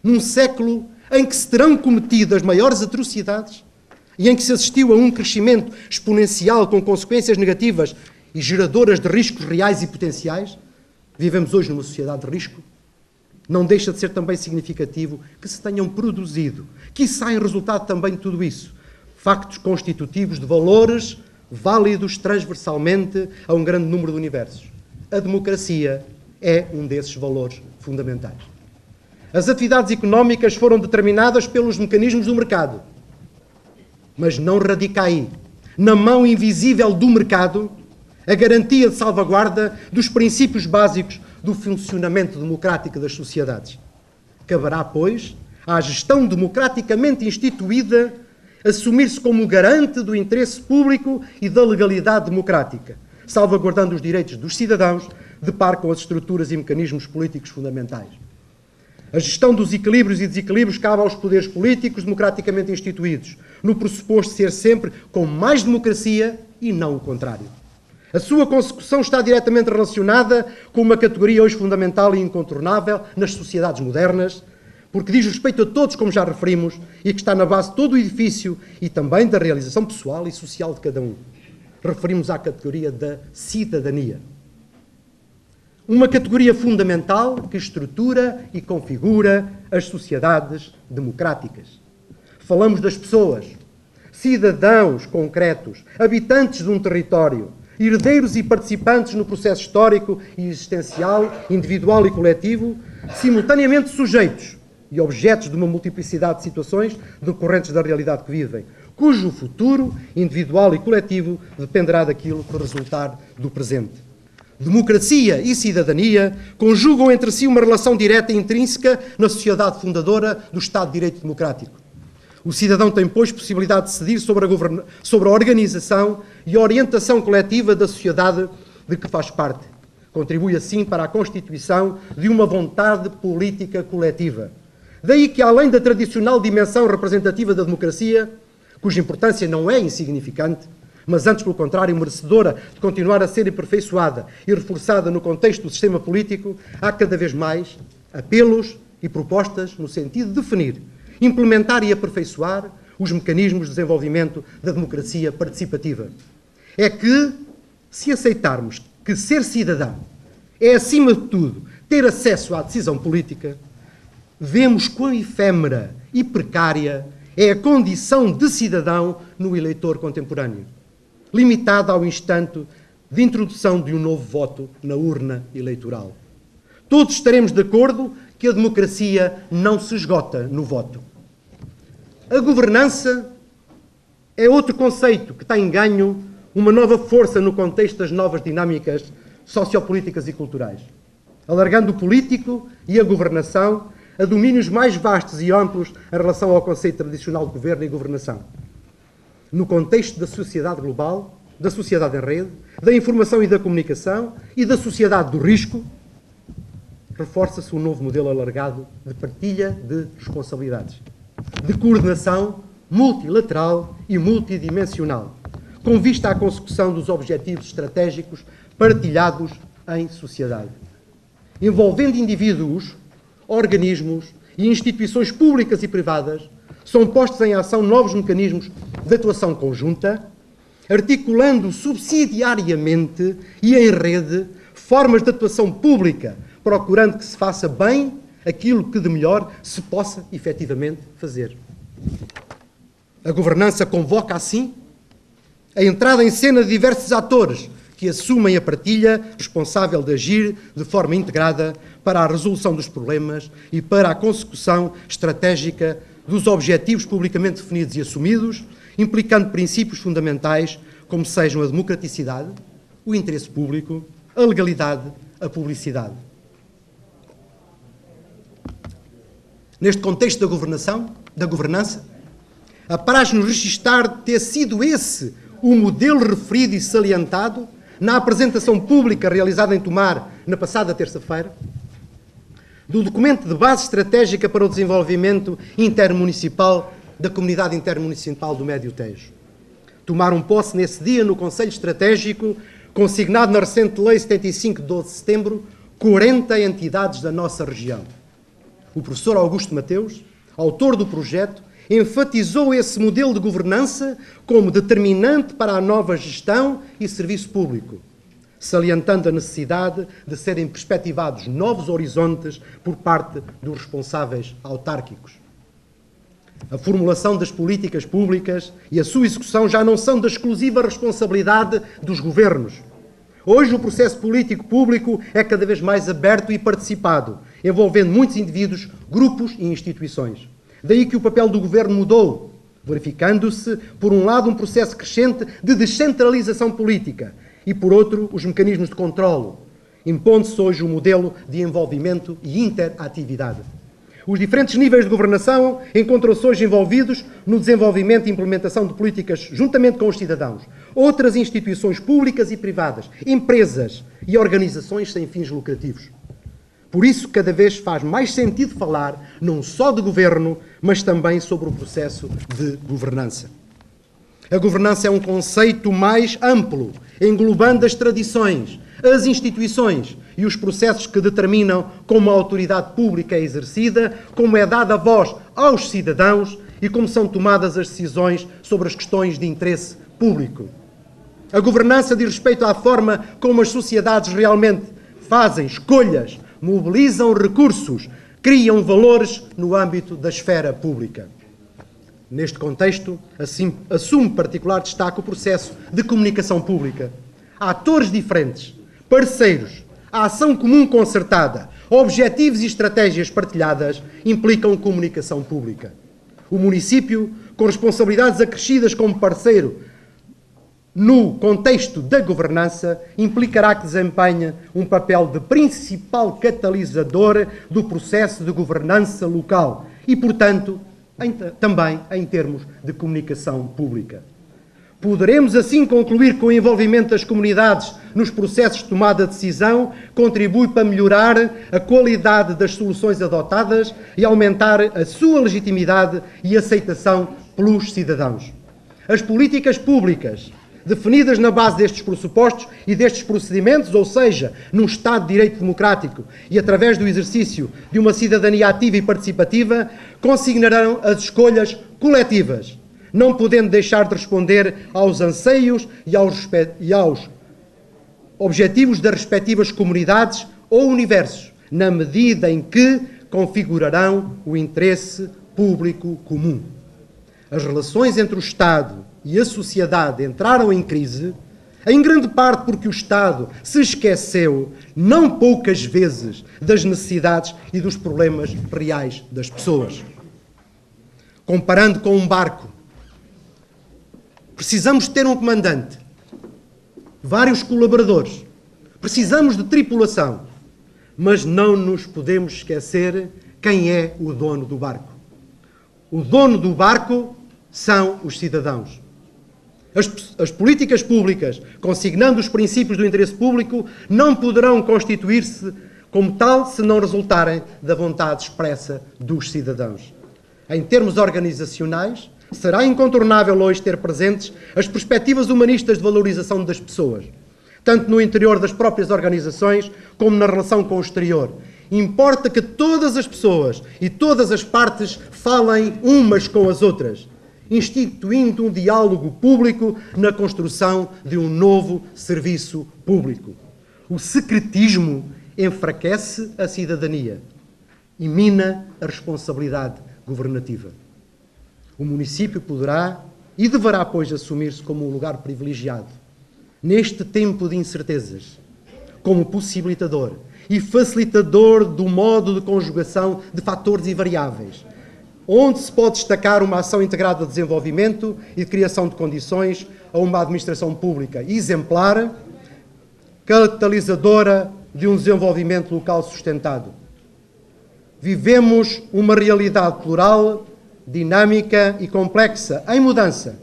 [SPEAKER 6] Num século em que se terão cometido as maiores atrocidades e em que se assistiu a um crescimento exponencial com consequências negativas e geradoras de riscos reais e potenciais, vivemos hoje numa sociedade de risco, não deixa de ser também significativo que se tenham produzido, que saem resultado também de tudo isso, factos constitutivos de valores válidos transversalmente a um grande número de universos. A democracia é um desses valores fundamentais. As atividades económicas foram determinadas pelos mecanismos do mercado. Mas não radica aí, na mão invisível do mercado, a garantia de salvaguarda dos princípios básicos do funcionamento democrático das sociedades. Caberá, pois, à gestão democraticamente instituída assumir-se como garante do interesse público e da legalidade democrática, salvaguardando os direitos dos cidadãos de par com as estruturas e mecanismos políticos fundamentais. A gestão dos equilíbrios e desequilíbrios cabe aos poderes políticos democraticamente instituídos, no pressuposto de ser sempre com mais democracia e não o contrário. A sua consecução está diretamente relacionada com uma categoria hoje fundamental e incontornável nas sociedades modernas, porque diz respeito a todos, como já referimos, e que está na base de todo o edifício e também da realização pessoal e social de cada um. Referimos à categoria da cidadania. Uma categoria fundamental que estrutura e configura as sociedades democráticas. Falamos das pessoas, cidadãos concretos, habitantes de um território, herdeiros e participantes no processo histórico e existencial, individual e coletivo, simultaneamente sujeitos e objetos de uma multiplicidade de situações decorrentes da realidade que vivem, cujo futuro, individual e coletivo, dependerá daquilo que resultar do presente. Democracia e cidadania conjugam entre si uma relação direta e intrínseca na sociedade fundadora do Estado de Direito Democrático. O cidadão tem, pois, possibilidade de decidir sobre a organização e a orientação coletiva da sociedade de que faz parte. Contribui, assim, para a constituição de uma vontade política coletiva. Daí que, além da tradicional dimensão representativa da democracia, cuja importância não é insignificante, mas antes, pelo contrário, merecedora de continuar a ser aperfeiçoada e reforçada no contexto do sistema político, há cada vez mais apelos e propostas no sentido de definir, implementar e aperfeiçoar os mecanismos de desenvolvimento da democracia participativa. É que, se aceitarmos que ser cidadão é, acima de tudo, ter acesso à decisão política, vemos quão efêmera e precária é a condição de cidadão no eleitor contemporâneo, limitada ao instante de introdução de um novo voto na urna eleitoral. Todos estaremos de acordo que a democracia não se esgota no voto. A governança é outro conceito que está em ganho uma nova força no contexto das novas dinâmicas sociopolíticas e culturais, alargando o político e a governação a domínios mais vastos e amplos em relação ao conceito tradicional de governo e governação. No contexto da sociedade global, da sociedade em rede, da informação e da comunicação e da sociedade do risco, reforça-se um novo modelo alargado de partilha de responsabilidades, de coordenação multilateral e multidimensional, com vista à consecução dos objetivos estratégicos partilhados em sociedade, envolvendo indivíduos, organismos e instituições públicas e privadas. São postos em ação novos mecanismos de atuação conjunta, articulando subsidiariamente e em rede formas de atuação pública, procurando que se faça bem aquilo que de melhor se possa efetivamente fazer. A governança convoca, assim, a entrada em cena de diversos atores que assumem a partilha responsável de agir de forma integrada para a resolução dos problemas e para a consecução estratégica dos objetivos publicamente definidos e assumidos, implicando princípios fundamentais como sejam a democraticidade, o interesse público, a legalidade, a publicidade. Neste contexto da governança, apraz-nos registar ter sido esse o modelo referido e salientado na apresentação pública realizada em Tomar na passada terça-feira, do documento de base estratégica para o desenvolvimento intermunicipal da Comunidade Intermunicipal do Médio Tejo. Tomaram posse nesse dia no Conselho Estratégico, consignado na recente Lei 75 de 12 de setembro, 40 entidades da nossa região. O professor Augusto Mateus, autor do projeto, enfatizou esse modelo de governança como determinante para a nova gestão e serviço público, salientando a necessidade de serem perspectivados novos horizontes por parte dos responsáveis autárquicos. A formulação das políticas públicas e a sua execução já não são da exclusiva responsabilidade dos governos. Hoje o processo político público é cada vez mais aberto e participado, envolvendo muitos indivíduos, grupos e instituições. Daí que o papel do governo mudou, verificando-se, por um lado, um processo crescente de descentralização política e, por outro, os mecanismos de controlo, impondo-se hoje o modelo de envolvimento e interatividade. Os diferentes níveis de governação encontram-se hoje envolvidos no desenvolvimento e implementação de políticas juntamente com os cidadãos, outras instituições públicas e privadas, empresas e organizações sem fins lucrativos. Por isso, cada vez faz mais sentido falar não só de governo, mas também sobre o processo de governança. A governança é um conceito mais amplo, englobando as tradições, as instituições e os processos que determinam como a autoridade pública é exercida, como é dada voz aos cidadãos e como são tomadas as decisões sobre as questões de interesse público. A governança diz respeito à forma como as sociedades realmente fazem escolhas, mobilizam recursos, criam valores no âmbito da esfera pública. Neste contexto, assim, assume particular destaque o processo de comunicação pública. Há atores diferentes, parceiros, a ação comum concertada, objetivos e estratégias partilhadas implicam comunicação pública. O município, com responsabilidades acrescidas como parceiro no contexto da governança, implicará que desempenhe um papel de principal catalisador do processo de governança local e, portanto, também em termos de comunicação pública. Poderemos assim concluir que o envolvimento das comunidades nos processos de tomada de decisão contribui para melhorar a qualidade das soluções adotadas e aumentar a sua legitimidade e aceitação pelos cidadãos. As políticas públicas definidas na base destes pressupostos e destes procedimentos, ou seja, num Estado de Direito democrático e através do exercício de uma cidadania ativa e participativa, consignarão as escolhas coletivas, não podendo deixar de responder aos anseios e aos objetivos das respectivas comunidades ou universos, na medida em que configurarão o interesse público comum. As relações entre o Estado e a sociedade entraram em crise, em grande parte porque o Estado se esqueceu, não poucas vezes, das necessidades e dos problemas reais das pessoas. Comparando com um barco, precisamos ter um comandante, vários colaboradores, precisamos de tripulação, mas não nos podemos esquecer quem é o dono do barco. O dono do barco são os cidadãos. As políticas públicas, consignando os princípios do interesse público, não poderão constituir-se como tal se não resultarem da vontade expressa dos cidadãos. Em termos organizacionais, será incontornável hoje ter presentes as perspectivas humanistas de valorização das pessoas, tanto no interior das próprias organizações como na relação com o exterior. Importa que todas as pessoas e todas as partes falem umas com as outras, instituindo um diálogo público na construção de um novo serviço público. O secretismo enfraquece a cidadania e mina a responsabilidade governativa. O município poderá e deverá, pois, assumir-se como um lugar privilegiado, neste tempo de incertezas, como possibilitador e facilitador do modo de conjugação de fatores e variáveis, onde se pode destacar uma ação integrada de desenvolvimento e de criação de condições a uma administração pública exemplar, catalisadora de um desenvolvimento local sustentado. Vivemos uma realidade plural, dinâmica e complexa, em mudança.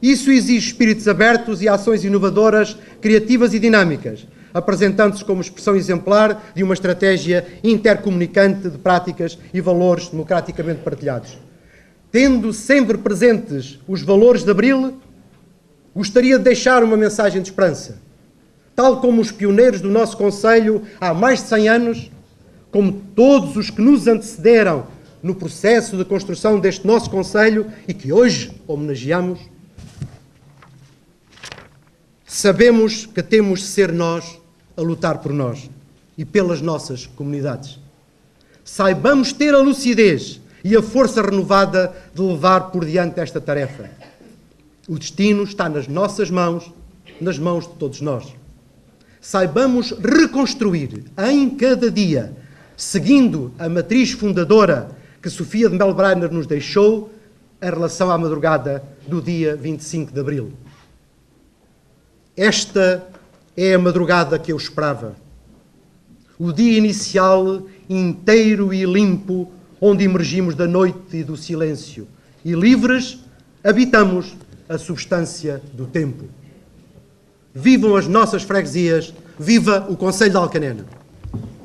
[SPEAKER 6] Isso exige espíritos abertos e ações inovadoras, criativas e dinâmicas, apresentando-se como expressão exemplar de uma estratégia intercomunicante de práticas e valores democraticamente partilhados. Tendo sempre presentes os valores de Abril, gostaria de deixar uma mensagem de esperança. Tal como os pioneiros do nosso Conselho há mais de 100 anos, como todos os que nos antecederam no processo de construção deste nosso Conselho e que hoje homenageamos, sabemos que temos de ser nós a lutar por nós e pelas nossas comunidades. Saibamos ter a lucidez e a força renovada de levar por diante esta tarefa. O destino está nas nossas mãos, nas mãos de todos nós. Saibamos reconstruir em cada dia, seguindo a matriz fundadora que Sofia de Melbrenner nos deixou, em relação à madrugada do dia 25 de Abril. Esta é a madrugada que eu esperava. O dia inicial, inteiro e limpo, onde emergimos da noite e do silêncio. E livres, habitamos a substância do tempo. Vivam as nossas freguesias, viva o Conselho de Alcanena.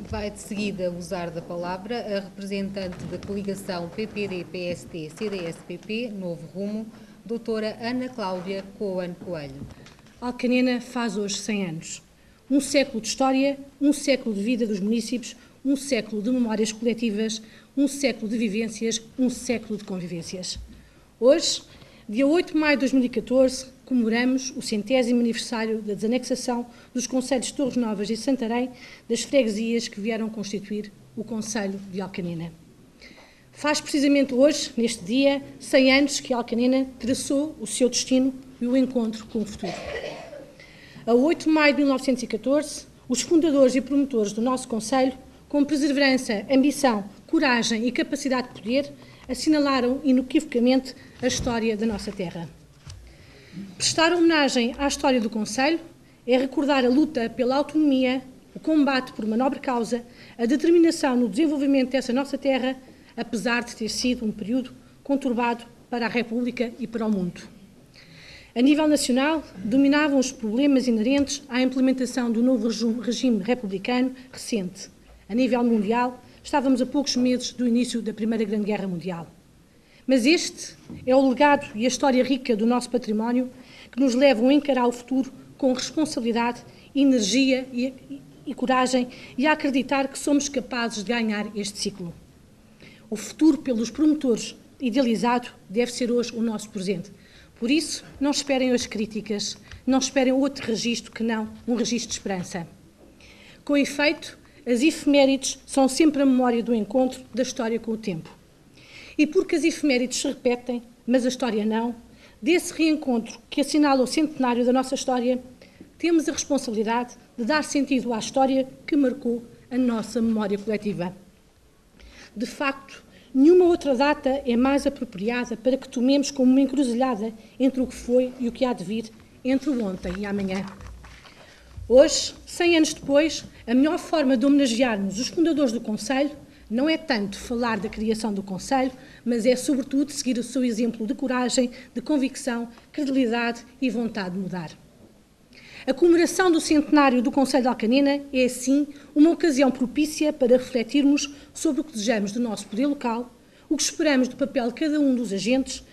[SPEAKER 2] Vai de seguida usar da palavra a representante da coligação PPD-PST-CDS-PP, Novo Rumo, doutora Ana Cláudia Coan Coelho.
[SPEAKER 7] Alcanena faz hoje 100 anos. Um século de história, um século de vida dos munícipes, um século de memórias coletivas, um século de vivências, um século de convivências. Hoje, dia 8 de maio de 2014, comemoramos o 100º aniversário da desanexação dos concelhos de Torres Novas e Santarém das freguesias que vieram constituir o Concelho de Alcanena. Faz precisamente hoje, neste dia, 100 anos que Alcanena traçou o seu destino e o encontro com o futuro. A 8 de maio de 1914, os fundadores e promotores do nosso Concelho, com perseverança, ambição, coragem e capacidade de poder, assinalaram inequivocamente a história da nossa terra. Prestar homenagem à história do Concelho é recordar a luta pela autonomia, o combate por uma nobre causa, a determinação no desenvolvimento dessa nossa terra, apesar de ter sido um período conturbado para a República e para o mundo. A nível nacional, dominavam os problemas inerentes à implementação do novo regime republicano recente. A nível mundial, estávamos a poucos meses do início da Primeira Grande Guerra Mundial. Mas este é o legado e a história rica do nosso património que nos levam a encarar o futuro com responsabilidade, energia e coragem e a acreditar que somos capazes de ganhar este ciclo. O futuro pelos promotores idealizado deve ser hoje o nosso presente. Por isso, não esperem as críticas, não esperem outro registro que não um registro de esperança. Com efeito, as efemérides são sempre a memória do encontro da história com o tempo. E porque as efemérides se repetem, mas a história não, desse reencontro que assinala o centenário da nossa história, temos a responsabilidade de dar sentido à história que marcou a nossa memória coletiva. De facto, nenhuma outra data é mais apropriada para que tomemos como uma encruzilhada entre o que foi e o que há de vir, entre o ontem e amanhã. Hoje, 100 anos depois, a melhor forma de homenagearmos os fundadores do Concelho não é tanto falar da criação do Concelho, mas é, sobretudo, seguir o seu exemplo de coragem, de convicção, credibilidade e vontade de mudar. A comemoração do centenário do Concelho de Alcanena é, assim, uma ocasião propícia para refletirmos sobre o que desejamos do nosso poder local, o que esperamos do papel de cada um dos agentes,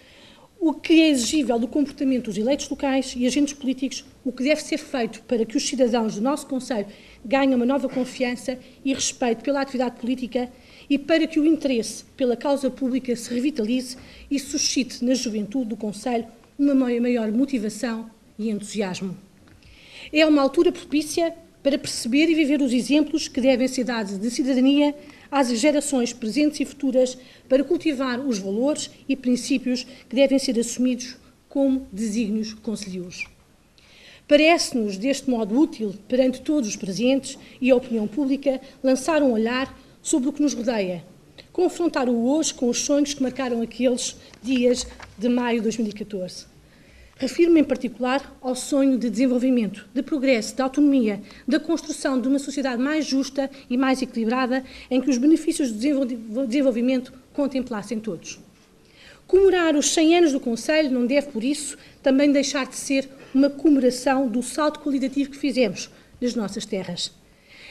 [SPEAKER 7] o que é exigível do comportamento dos eleitos locais e agentes políticos, o que deve ser feito para que os cidadãos do nosso Concelho ganhem uma nova confiança e respeito pela atividade política e para que o interesse pela causa pública se revitalize e suscite na juventude do Concelho uma maior motivação e entusiasmo. É uma altura propícia para perceber e viver os exemplos que devem ser dados de cidadania às gerações presentes e futuras para cultivar os valores e princípios que devem ser assumidos como desígnios conselheiros. Parece-nos, deste modo, útil, perante todos os presentes e a opinião pública, lançar um olhar sobre o que nos rodeia, confrontar o hoje com os sonhos que marcaram aqueles dias de maio de 2014. Refiro-me em particular ao sonho de desenvolvimento, de progresso, de autonomia, da construção de uma sociedade mais justa e mais equilibrada, em que os benefícios do desenvolvimento contemplassem todos. Comemorar os 100 anos do Conselho não deve, por isso, também deixar de ser uma comemoração do salto qualitativo que fizemos nas nossas terras.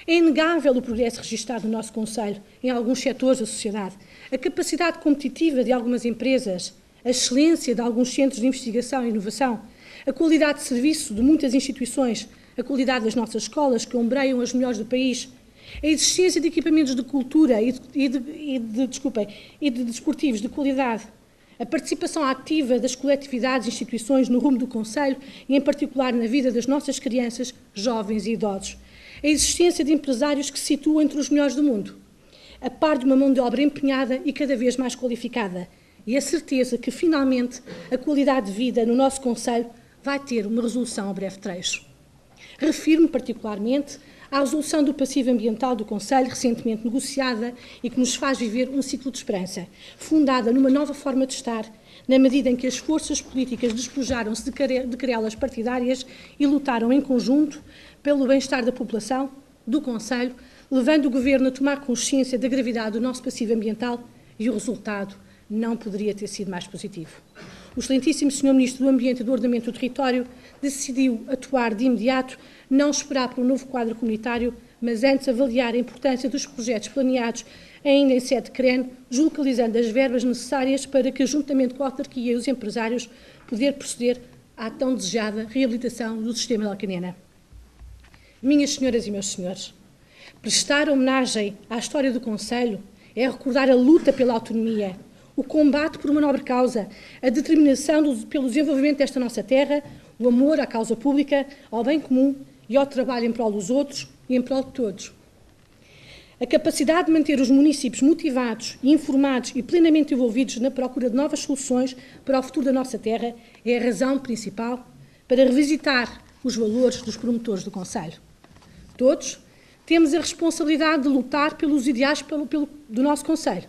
[SPEAKER 7] É inegável o progresso registrado no nosso Conselho, em alguns setores da sociedade, a capacidade competitiva de algumas empresas, a excelência de alguns centros de investigação e inovação, a qualidade de serviço de muitas instituições, a qualidade das nossas escolas, que ombreiam as melhores do país, a existência de equipamentos de cultura e de desportivos de qualidade, a participação ativa das coletividades e instituições no rumo do Conselho e, em particular, na vida das nossas crianças, jovens e idosos, a existência de empresários que se situam entre os melhores do mundo, a par de uma mão de obra empenhada e cada vez mais qualificada, e a certeza que, finalmente, a qualidade de vida no nosso Conselho vai ter uma resolução a breve trecho. Refiro-me particularmente à resolução do passivo ambiental do Conselho, recentemente negociada e que nos faz viver um ciclo de esperança, fundada numa nova forma de estar, na medida em que as forças políticas despojaram-se de querelas partidárias e lutaram em conjunto pelo bem-estar da população, do Conselho, levando o Governo a tomar consciência da gravidade do nosso passivo ambiental, e o resultado não poderia ter sido mais positivo. O excelentíssimo Sr. Ministro do Ambiente e do Ordenamento do Território decidiu atuar de imediato, não esperar pelo novo quadro comunitário, mas antes avaliar a importância dos projetos planeados ainda em sede de CREN, deslocalizando as verbas necessárias para que, juntamente com a autarquia e os empresários, poder proceder à tão desejada reabilitação do sistema de Alcanena. Minhas senhoras e meus senhores, prestar homenagem à história do Conselho é recordar a luta pela autonomia, o combate por uma nobre causa, a determinação pelo desenvolvimento desta nossa terra, o amor à causa pública, ao bem comum e ao trabalho em prol dos outros e em prol de todos. A capacidade de manter os municípios motivados, informados e plenamente envolvidos na procura de novas soluções para o futuro da nossa terra é a razão principal para revisitar os valores dos promotores do Conselho. Todos temos a responsabilidade de lutar pelos ideais do nosso Conselho,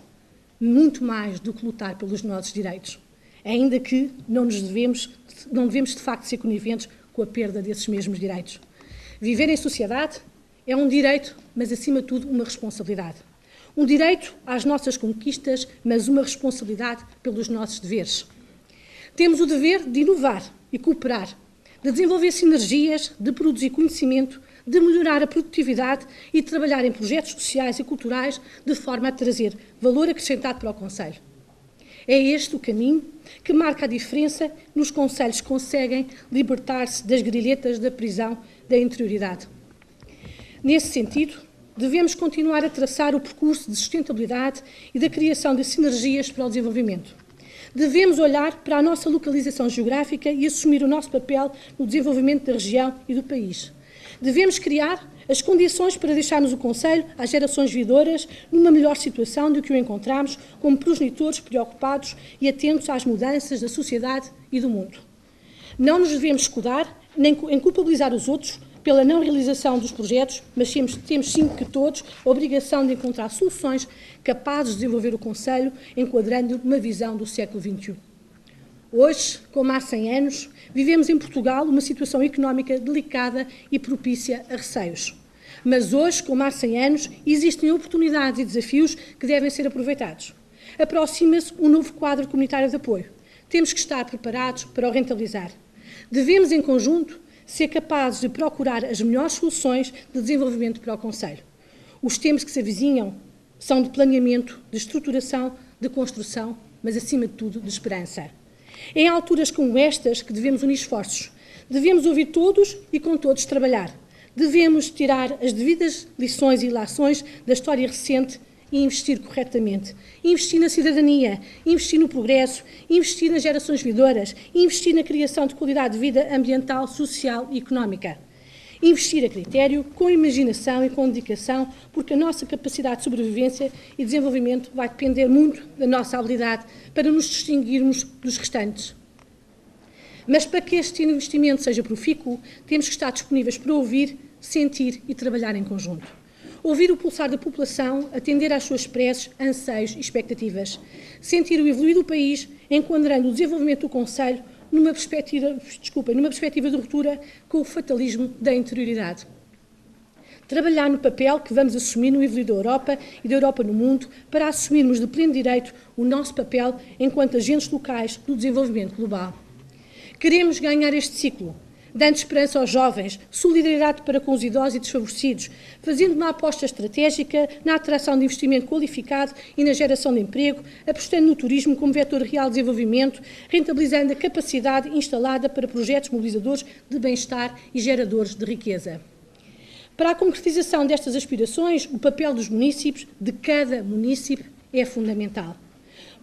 [SPEAKER 7] muito mais do que lutar pelos nossos direitos, ainda que não devemos de facto ser coniventes com a perda desses mesmos direitos. Viver em sociedade é um direito, mas acima de tudo uma responsabilidade. Um direito às nossas conquistas, mas uma responsabilidade pelos nossos deveres. Temos o dever de inovar e cooperar, de desenvolver sinergias, de produzir conhecimento, de melhorar a produtividade e de trabalhar em projetos sociais e culturais de forma a trazer valor acrescentado para o Conselho. É este o caminho que marca a diferença nos concelhos que conseguem libertar-se das grilhetas da prisão da interioridade. Nesse sentido, devemos continuar a traçar o percurso de sustentabilidade e da criação de sinergias para o desenvolvimento. Devemos olhar para a nossa localização geográfica e assumir o nosso papel no desenvolvimento da região e do país. Devemos criar as condições para deixarmos o Conselho às gerações vindouras numa melhor situação do que o encontramos como progenitores preocupados e atentos às mudanças da sociedade e do mundo. Não nos devemos escudar nem em culpabilizar os outros pela não realização dos projetos, mas temos sim que todos a obrigação de encontrar soluções capazes de desenvolver o Conselho, enquadrando uma visão do século XXI. Hoje, como há 100 anos, vivemos em Portugal uma situação económica delicada e propícia a receios. Mas hoje, como há 100 anos, existem oportunidades e desafios que devem ser aproveitados. Aproxima-se um novo quadro comunitário de apoio. Temos que estar preparados para o rentabilizar. Devemos, em conjunto, ser capazes de procurar as melhores soluções de desenvolvimento para o Conselho. Os tempos que se avizinham são de planeamento, de estruturação, de construção, mas, acima de tudo, de esperança. É em alturas como estas que devemos unir esforços. Devemos ouvir todos e com todos trabalhar. Devemos tirar as devidas lições e ilações da história recente e investir corretamente. Investir na cidadania, investir no progresso, investir nas gerações vindouras, investir na criação de qualidade de vida ambiental, social e económica. Investir a critério, com imaginação e com dedicação, porque a nossa capacidade de sobrevivência e desenvolvimento vai depender muito da nossa habilidade para nos distinguirmos dos restantes. Mas para que este investimento seja profícuo, temos que estar disponíveis para ouvir, sentir e trabalhar em conjunto. Ouvir o pulsar da população, atender às suas preces, anseios e expectativas. Sentir o evoluir do país, enquadrando o desenvolvimento do Conselho numa perspectiva de ruptura com o fatalismo da interioridade. Trabalhar no papel que vamos assumir no evoluir da Europa e da Europa no mundo para assumirmos de pleno direito o nosso papel enquanto agentes locais do desenvolvimento global. Queremos ganhar este ciclo, dando esperança aos jovens, solidariedade para com os idosos e desfavorecidos, fazendo uma aposta estratégica na atração de investimento qualificado e na geração de emprego, apostando no turismo como vetor real de desenvolvimento, rentabilizando a capacidade instalada para projetos mobilizadores de bem-estar e geradores de riqueza. Para a concretização destas aspirações, o papel dos municípios, de cada município, é fundamental.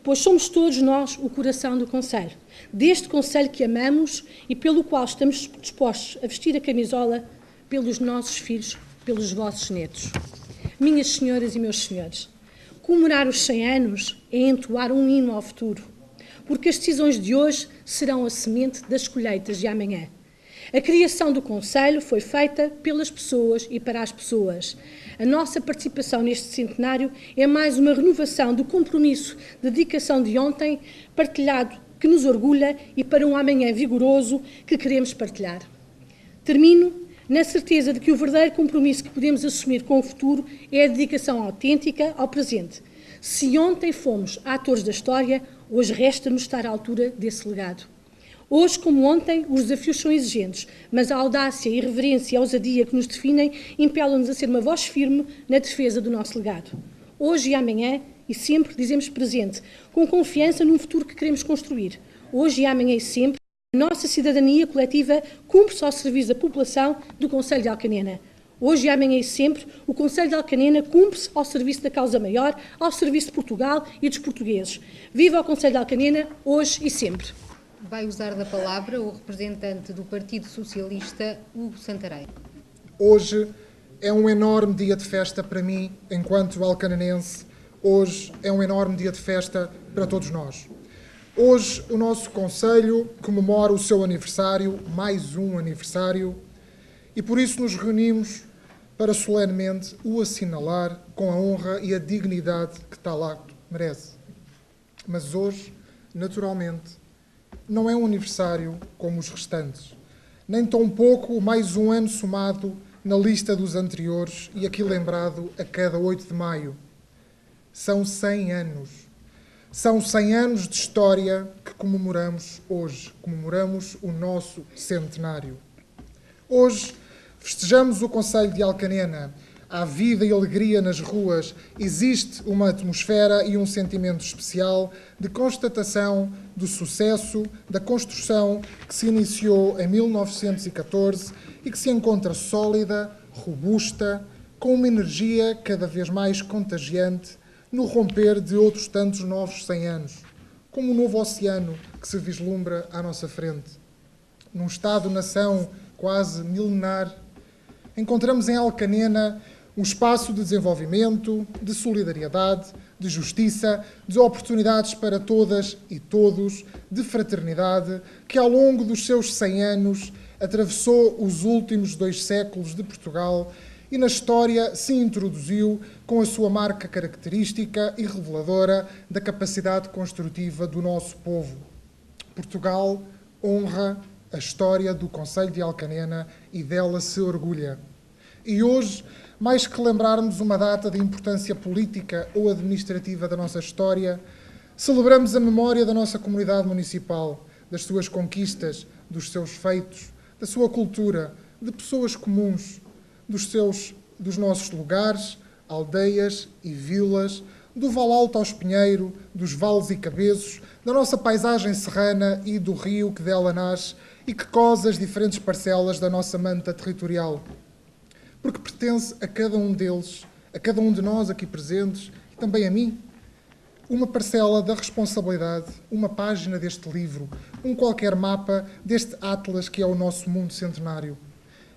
[SPEAKER 7] Pois somos todos nós o coração do Conselho, deste Conselho que amamos e pelo qual estamos dispostos a vestir a camisola pelos nossos filhos, pelos vossos netos. Minhas senhoras e meus senhores, comemorar os 100 anos é entoar um hino ao futuro, porque as decisões de hoje serão a semente das colheitas de amanhã. A criação do Conselho foi feita pelas pessoas e para as pessoas. A nossa participação neste centenário é mais uma renovação do compromisso de dedicação de ontem, partilhado, que nos orgulha e para um amanhã vigoroso que queremos partilhar. Termino na certeza de que o verdadeiro compromisso que podemos assumir com o futuro é a dedicação autêntica ao presente. Se ontem fomos atores da história, hoje resta-nos estar à altura desse legado. Hoje, como ontem, os desafios são exigentes, mas a audácia, a irreverência e a ousadia que nos definem impelam-nos a ser uma voz firme na defesa do nosso legado. Hoje e amanhã, e sempre dizemos presente, com confiança num futuro que queremos construir. Hoje e amanhã e sempre, a nossa cidadania coletiva cumpre-se ao serviço da população do Conselho de Alcanena. Hoje e amanhã e sempre, o Conselho de Alcanena cumpre-se ao serviço da causa maior, ao serviço de Portugal e dos portugueses. Viva o Conselho de Alcanena, hoje e sempre.
[SPEAKER 2] Vai usar da palavra o representante do Partido Socialista, Hugo Santarém.
[SPEAKER 8] Hoje é um enorme dia de festa para mim, enquanto alcanenense. Hoje é um enorme dia de festa para todos nós. Hoje o nosso Conselho comemora o seu aniversário, mais um aniversário, e por isso nos reunimos para solenemente o assinalar com a honra e a dignidade que tal acto merece. Mas hoje, naturalmente, não é um aniversário como os restantes, nem tampouco mais um ano somado na lista dos anteriores e aqui lembrado a cada 8 de maio. São 100 anos. São 100 anos de história que comemoramos hoje. Comemoramos o nosso centenário. Hoje festejamos o Conselho de Alcanena. Há vida e alegria nas ruas, existe uma atmosfera e um sentimento especial de constatação do sucesso da construção que se iniciou em 1914 e que se encontra sólida, robusta, com uma energia cada vez mais contagiante no romper de outros tantos novos 100 anos, como um novo oceano que se vislumbra à nossa frente. Num Estado-nação quase milenar, encontramos em Alcanena um espaço de desenvolvimento, de solidariedade, de justiça, de oportunidades para todas e todos, de fraternidade, que ao longo dos seus 100 anos atravessou os últimos 2 séculos de Portugal e na história se introduziu com a sua marca característica e reveladora da capacidade construtiva do nosso povo. Portugal honra a história do Conselho de Alcanena e dela se orgulha. E hoje, mais que lembrarmos uma data de importância política ou administrativa da nossa história, celebramos a memória da nossa comunidade municipal, das suas conquistas, dos seus feitos, da sua cultura, de pessoas comuns, dos nossos lugares, aldeias e vilas, do Val Alto ao Espinheiro, dos vales e cabeços, da nossa paisagem serrana e do rio que dela nasce e que cose as diferentes parcelas da nossa manta territorial. Porque pertence a cada um deles, a cada um de nós aqui presentes, e também a mim, uma parcela da responsabilidade, uma página deste livro, um qualquer mapa deste atlas que é o nosso mundo centenário.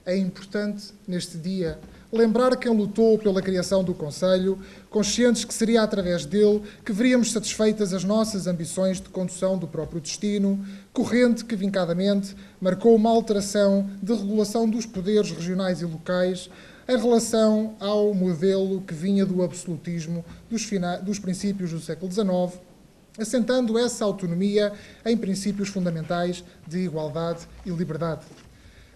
[SPEAKER 8] É importante, neste dia, lembrar quem lutou pela criação do Conselho, conscientes que seria através dele que veríamos satisfeitas as nossas ambições de condução do próprio destino, corrente que, vincadamente, marcou uma alteração de regulação dos poderes regionais e locais em relação ao modelo que vinha do absolutismo dos princípios do século XIX, assentando essa autonomia em princípios fundamentais de igualdade e liberdade.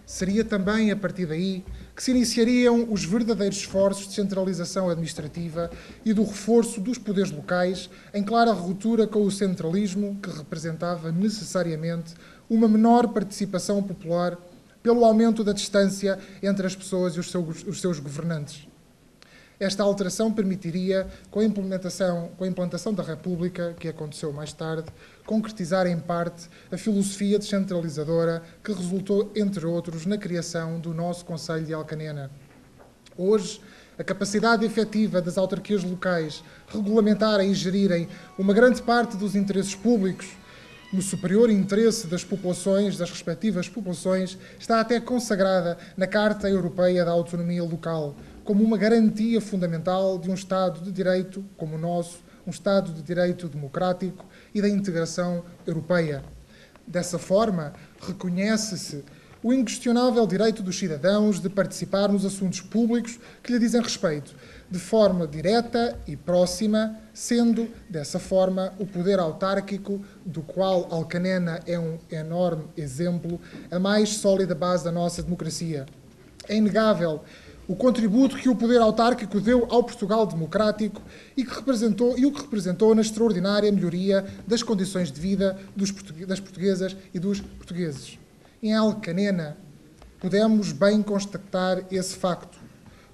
[SPEAKER 8] Seria também a partir daí que se iniciariam os verdadeiros esforços de centralização administrativa e do reforço dos poderes locais, em clara ruptura com o centralismo que representava necessariamente uma menor participação popular pelo aumento da distância entre as pessoas e os seus governantes. Esta alteração permitiria, com a implantação da República, que aconteceu mais tarde, concretizar em parte a filosofia descentralizadora que resultou, entre outros, na criação do nosso Conselho de Alcanena. Hoje, a capacidade efetiva das autarquias locais regulamentarem e gerirem uma grande parte dos interesses públicos no superior interesse das populações, das respectivas populações, está até consagrada na Carta Europeia da Autonomia Local, como uma garantia fundamental de um Estado de Direito como o nosso, um Estado de Direito democrático e da integração europeia. Dessa forma, reconhece-se o inquestionável direito dos cidadãos de participar nos assuntos públicos que lhe dizem respeito, de forma direta e próxima, sendo, dessa forma, o poder autárquico, do qual Alcanena é um enorme exemplo, a mais sólida base da nossa democracia. É inegável o contributo que o poder autárquico deu ao Portugal democrático e o que representou na extraordinária melhoria das condições de vida das portuguesas e dos portugueses. Em Alcanena, podemos bem constatar esse facto,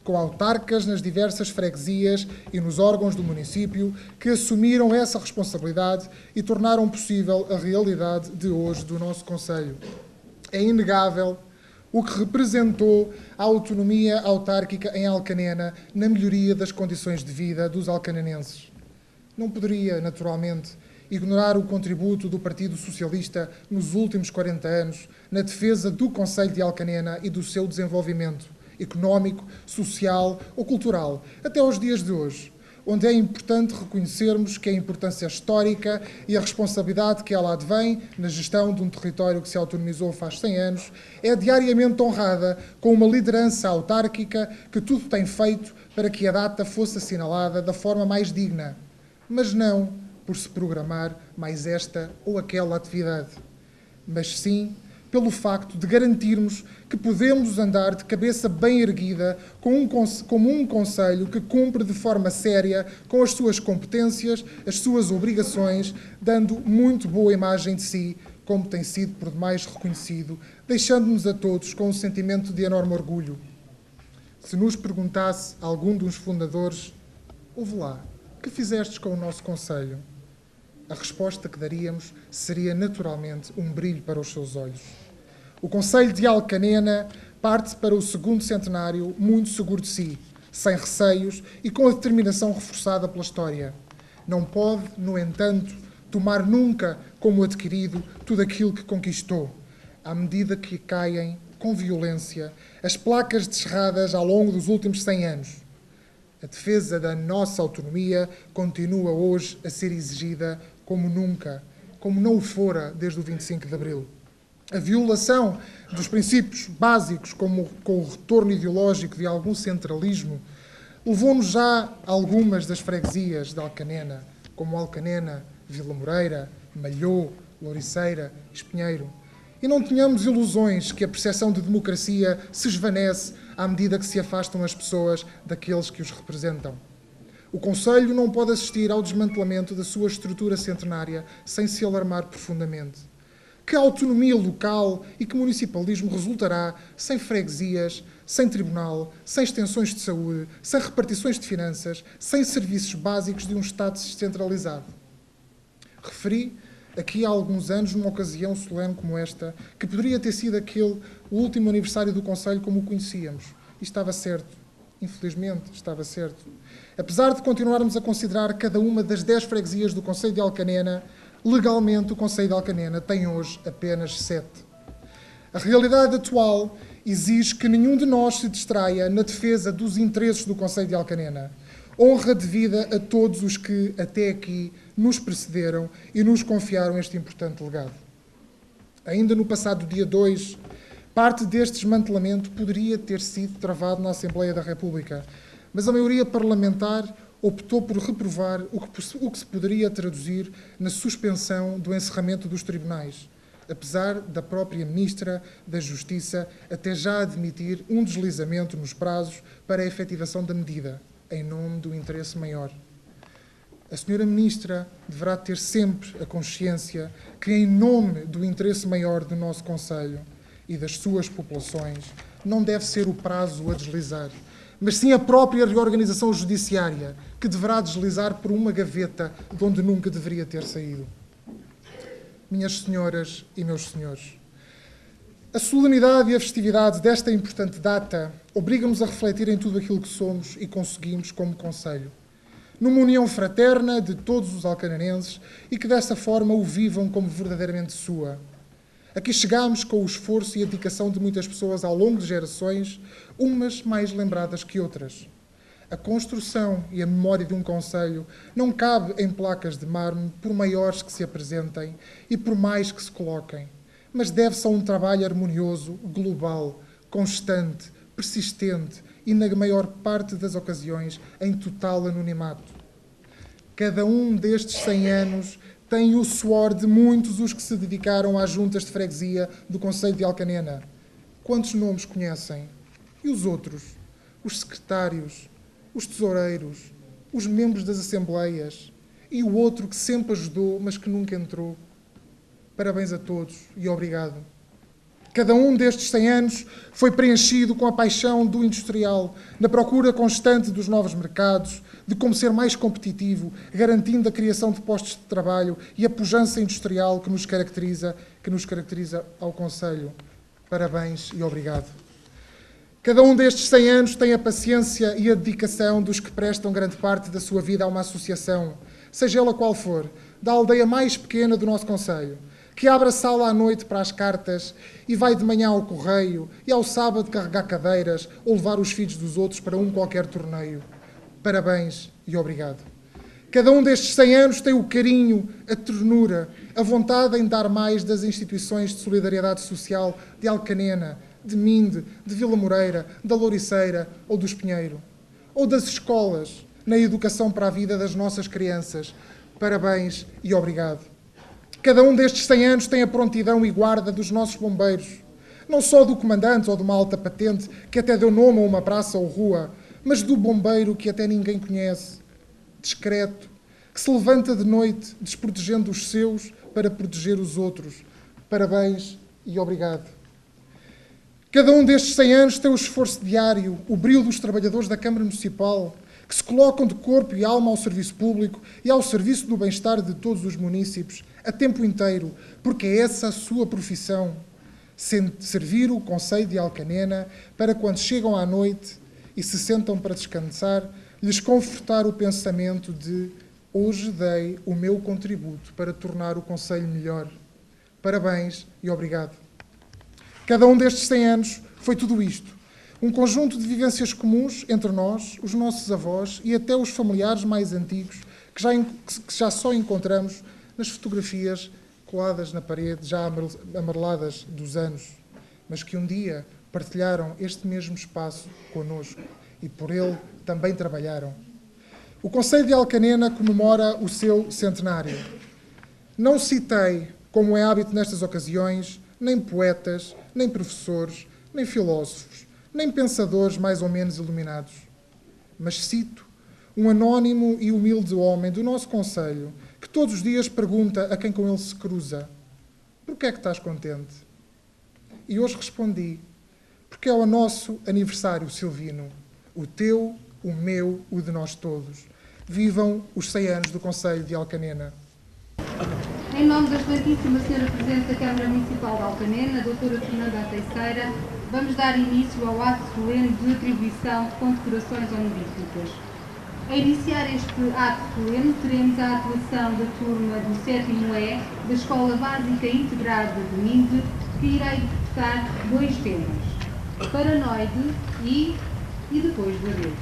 [SPEAKER 8] com autarcas nas diversas freguesias e nos órgãos do município que assumiram essa responsabilidade e tornaram possível a realidade de hoje do nosso Conselho. É inegável o que representou a autonomia autárquica em Alcanena na melhoria das condições de vida dos alcanenenses. Não poderia, naturalmente, ignorar o contributo do Partido Socialista nos últimos 40 anos na defesa do Conselho de Alcanena e do seu desenvolvimento económico, social ou cultural, até aos dias de hoje, onde é importante reconhecermos que a importância histórica e a responsabilidade que ela advém na gestão de um território que se autonomizou faz 100 anos é diariamente honrada com uma liderança autárquica que tudo tem feito para que a data fosse assinalada da forma mais digna, mas não por se programar mais esta ou aquela atividade, mas sim pelo facto de garantirmos que podemos andar de cabeça bem erguida como um Conselho que cumpre de forma séria com as suas competências, as suas obrigações, dando muito boa imagem de si, como tem sido por demais reconhecido, deixando-nos a todos com um sentimento de enorme orgulho. Se nos perguntasse algum dos fundadores, ouve lá, que fizestes com o nosso Conselho? A resposta que daríamos seria naturalmente um brilho para os seus olhos. O Conselho de Alcanena parte para o segundo centenário muito seguro de si, sem receios e com a determinação reforçada pela história. Não pode, no entanto, tomar nunca como adquirido tudo aquilo que conquistou, à medida que caem, com violência, as placas descerradas ao longo dos últimos 100 anos. A defesa da nossa autonomia continua hoje a ser exigida como nunca, como não o fora desde o 25 de Abril. A violação dos princípios básicos, como com o retorno ideológico de algum centralismo, levou-nos já a algumas das freguesias de Alcanena, como Alcanena, Vila Moreira, Malhô, Louriceira, Espinheiro. E não tenhamos ilusões que a percepção de democracia se esvanece à medida que se afastam as pessoas daqueles que os representam. O Conselho não pode assistir ao desmantelamento da sua estrutura centenária sem se alarmar profundamente. Que autonomia local e que municipalismo resultará sem freguesias, sem tribunal, sem extensões de saúde, sem repartições de finanças, sem serviços básicos de um Estado descentralizado? Referi aqui há alguns anos, numa ocasião solene como esta, que poderia ter sido o último aniversário do Conselho como o conhecíamos. E estava certo. Infelizmente, estava certo. Apesar de continuarmos a considerar cada uma das 10 freguesias do Conselho de Alcanena, legalmente o Conselho de Alcanena tem hoje apenas 7. A realidade atual exige que nenhum de nós se distraia na defesa dos interesses do Concelho de Alcanena. Honra devida a todos os que, até aqui, nos precederam e nos confiaram este importante legado. Ainda no passado dia 2, parte deste desmantelamento poderia ter sido travado na Assembleia da República, mas a maioria parlamentar optou por reprovar o que se poderia traduzir na suspensão do encerramento dos tribunais, apesar da própria Ministra da Justiça até já admitir um deslizamento nos prazos para a efetivação da medida, em nome do interesse maior. A Sra. Ministra deverá ter sempre a consciência que, em nome do interesse maior do nosso Concelho e das suas populações, não deve ser o prazo a deslizar, mas sim a própria reorganização judiciária, que deverá deslizar por uma gaveta de onde nunca deveria ter saído. Minhas senhoras e meus senhores, a solenidade e a festividade desta importante data obriga-nos a refletir em tudo aquilo que somos e conseguimos como Concelho, numa união fraterna de todos os alcanenenses e que dessa forma o vivam como verdadeiramente sua. Aqui chegámos com o esforço e a dedicação de muitas pessoas ao longo de gerações, umas mais lembradas que outras. A construção e a memória de um concelho não cabe em placas de mármore, por maiores que se apresentem e por mais que se coloquem, mas deve-se a um trabalho harmonioso, global, constante, persistente e, na maior parte das ocasiões, em total anonimato. Cada um destes 100 anos tem o suor de muitos os que se dedicaram às juntas de freguesia do Concelho de Alcanena. Quantos nomes conhecem? E os outros? Os secretários, os tesoureiros, os membros das assembleias e o outro que sempre ajudou, mas que nunca entrou. Parabéns a todos e obrigado. Cada um destes 100 anos foi preenchido com a paixão do industrial, na procura constante dos novos mercados, de como ser mais competitivo, garantindo a criação de postos de trabalho e a pujança industrial que nos caracteriza ao Concelho. Parabéns e obrigado. Cada um destes 100 anos tem a paciência e a dedicação dos que prestam grande parte da sua vida a uma associação, seja ela qual for, da aldeia mais pequena do nosso Concelho, que abre a sala à noite para as cartas e vai de manhã ao correio e ao sábado carregar cadeiras ou levar os filhos dos outros para um qualquer torneio. Parabéns e obrigado. Cada um destes 100 anos tem o carinho, a ternura, a vontade em dar mais das instituições de solidariedade social de Alcanena, de Minde, de Vila Moreira, da Louriceira ou do Espinheiro. Ou das escolas, na educação para a vida das nossas crianças. Parabéns e obrigado. Cada um destes 100 anos tem a prontidão e guarda dos nossos bombeiros, não só do comandante ou de uma alta patente, que até deu nome a uma praça ou rua, mas do bombeiro que até ninguém conhece, discreto, que se levanta de noite desprotegendo os seus para proteger os outros. Parabéns e obrigado. Cada um destes 100 anos tem o esforço diário, o brilho dos trabalhadores da Câmara Municipal, que se colocam de corpo e alma ao serviço público e ao serviço do bem-estar de todos os munícipes, a tempo inteiro, porque é essa a sua profissão, servir o Concelho de Alcanena para, quando chegam à noite e se sentam para descansar, lhes confortar o pensamento de: hoje dei o meu contributo para tornar o Concelho melhor. Parabéns e obrigado. Cada um destes 100 anos foi tudo isto. Um conjunto de vivências comuns entre nós, os nossos avós e até os familiares mais antigos, que já só encontramos nas fotografias coladas na parede, já amareladas dos anos, mas que um dia partilharam este mesmo espaço connosco e por ele também trabalharam. O Concelho de Alcanena comemora o seu centenário. Não citei, como é hábito nestas ocasiões, nem poetas, nem professores, nem filósofos, nem pensadores mais ou menos iluminados. Mas cito um anónimo e humilde homem do nosso Concelho que todos os dias pergunta a quem com ele se cruza: porquê é que estás contente? E hoje respondi: porque é o nosso aniversário, Silvino. O teu, o meu, o de nós todos. Vivam os 100 anos do Concelho de Alcanena.
[SPEAKER 2] Em nome da excelentíssima Sra. Presidente da Câmara Municipal de Alcanena, Dra. Fernanda Teixeira, vamos dar início ao ato solene de atribuição de condecorações honoríficas. A iniciar este ato solene, teremos a atuação da turma do 7º E da Escola Básica Integrada de Minde, que irá interpretar 2 temas. paranoide e depois do adeus.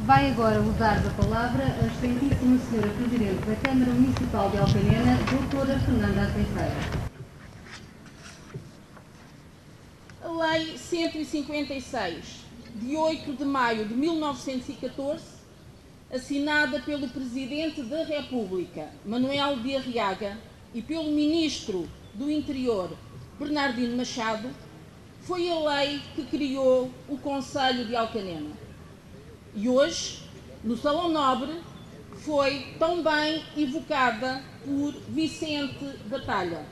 [SPEAKER 2] Vai agora usar da palavra a excelentíssima Senhora Presidente da Câmara Municipal de Alcanena, doutora Fernanda Aceifeira.
[SPEAKER 9] A Lei 156, de 8 de maio de 1914, assinada pelo Presidente da República, Manuel de Arriaga, e pelo Ministro do Interior, Bernardino Machado, foi a lei que criou o Concelho de Alcanena. E hoje, no Salão Nobre, foi também evocada por Vicente da Talha.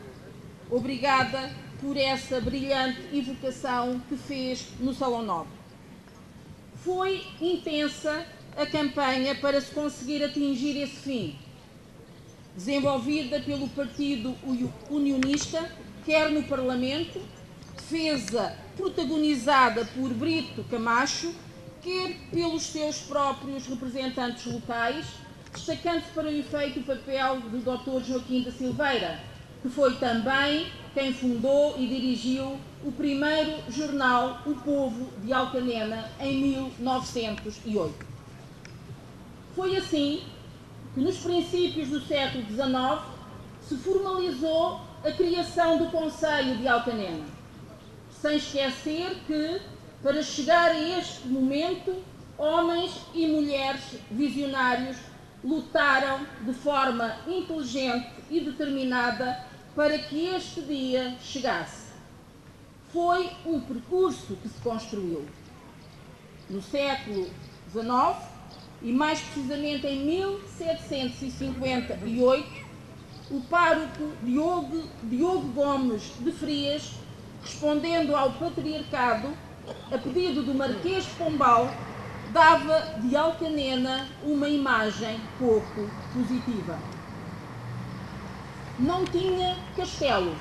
[SPEAKER 9] Obrigada por essa brilhante evocação que fez no Salão Nobre. Foi intensa a campanha para se conseguir atingir esse fim, desenvolvida pelo Partido Unionista, quer no Parlamento, defesa protagonizada por Brito Camacho, quer pelos seus próprios representantes locais, destacando-se para o efeito o papel do Dr. Joaquim da Silveira, que foi também quem fundou e dirigiu o primeiro jornal O Povo de Alcanena em 1908. Foi assim que, nos princípios do século XIX, se formalizou a criação do Concelho de Alcanena, sem esquecer que, para chegar a este momento, homens e mulheres visionários lutaram de forma inteligente e determinada para que este dia chegasse. Foi um percurso que se construiu. No século XIX, e mais precisamente em 1758, o pároco Diogo Gomes de Frias, respondendo ao patriarcado, a pedido do Marquês de Pombal, dava de Alcanena uma imagem pouco positiva. Não tinha castelo,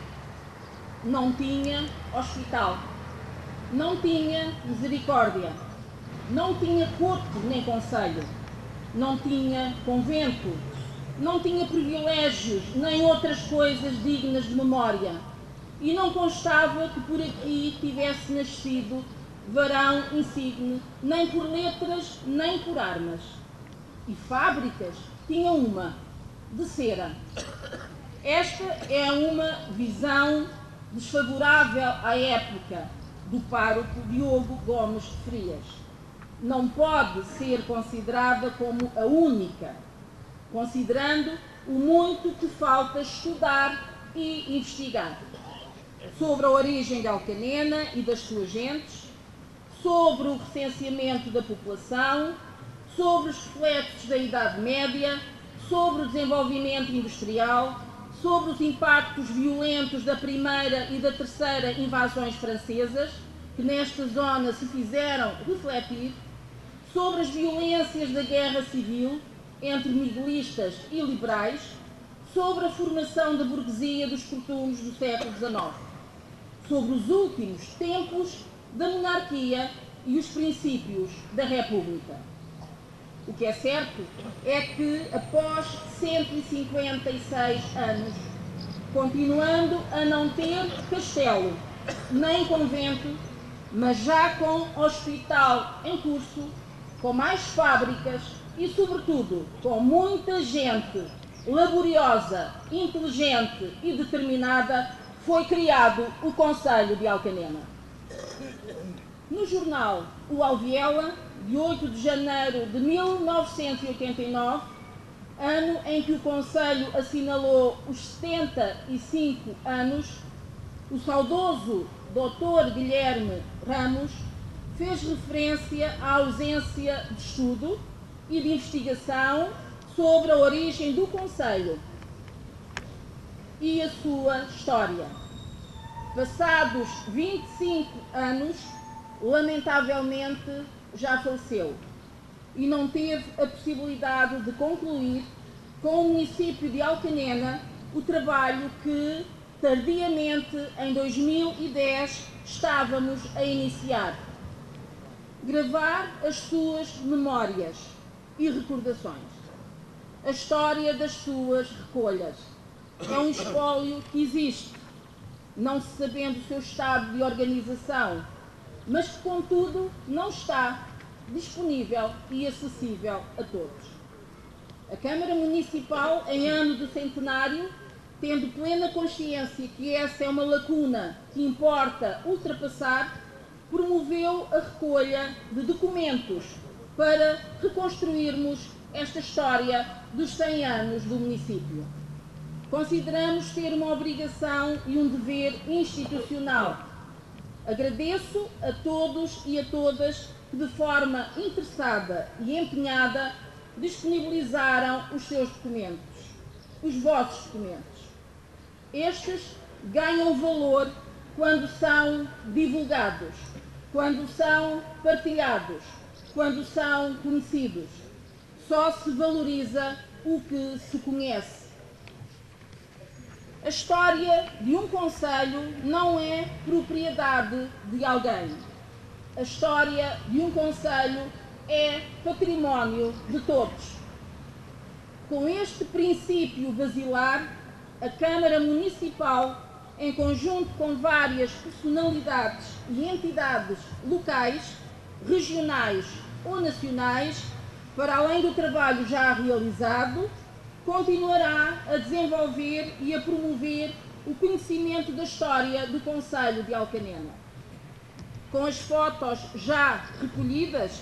[SPEAKER 9] não tinha hospital, não tinha misericórdia, não tinha corte nem conselho, não tinha convento, não tinha privilégios nem outras coisas dignas de memória, e não constava que por aqui tivesse nascido varão insigne, nem por letras, nem por armas. E fábricas tinha uma, de cera. Esta é uma visão desfavorável à época do pároco Diogo Gomes de Frias. Não pode ser considerada como a única, considerando o muito que falta estudar e investigar sobre a origem de Alcanena e das suas gentes, sobre o recenseamento da população, sobre os reflexos da Idade Média, sobre o desenvolvimento industrial, sobre os impactos violentos da primeira e da terceira invasões francesas, que nesta zona se fizeram refletir, sobre as violências da Guerra Civil entre miguelistas e liberais, sobre a formação da burguesia dos costumes do século XIX, sobre os últimos tempos da monarquia e os princípios da República. O que é certo é que, após 156 anos, continuando a não ter castelo nem convento, mas já com hospital em curso, com mais fábricas e, sobretudo, com muita gente laboriosa, inteligente e determinada, foi criado o Conselho de Alcanena. No jornal O Alviela, de 8 de janeiro de 1989, ano em que o Conselho assinalou os 75 anos, o saudoso Dr. Guilherme Ramos fez referência à ausência de estudo e de investigação sobre a origem do Conselho e a sua história. Passados 25 anos, lamentavelmente, já faleceu e não teve a possibilidade de concluir com o município de Alcanena o trabalho que, tardiamente, em 2010, estávamos a iniciar. Gravar as suas memórias e recordações, a história das suas recolhas. É um espólio que existe, não se sabendo o seu estado de organização, mas que, contudo, não está disponível e acessível a todos. A Câmara Municipal, em ano do centenário, tendo plena consciência que essa é uma lacuna que importa ultrapassar, promoveu a recolha de documentos para reconstruirmos esta história dos 100 anos do município. Consideramos ter uma obrigação e um dever institucional. Agradeço a todos e a todas que, de forma interessada e empenhada, disponibilizaram os seus documentos, os vossos documentos. Estes ganham valor quando são divulgados, quando são partilhados, quando são conhecidos. Só se valoriza o que se conhece. A história de um concelho não é propriedade de alguém. A história de um concelho é património de todos. Com este princípio basilar, a Câmara Municipal, em conjunto com várias personalidades e entidades locais, regionais ou nacionais, para além do trabalho já realizado, continuará a desenvolver e a promover o conhecimento da história do Concelho de Alcanena. Com as fotos já recolhidas,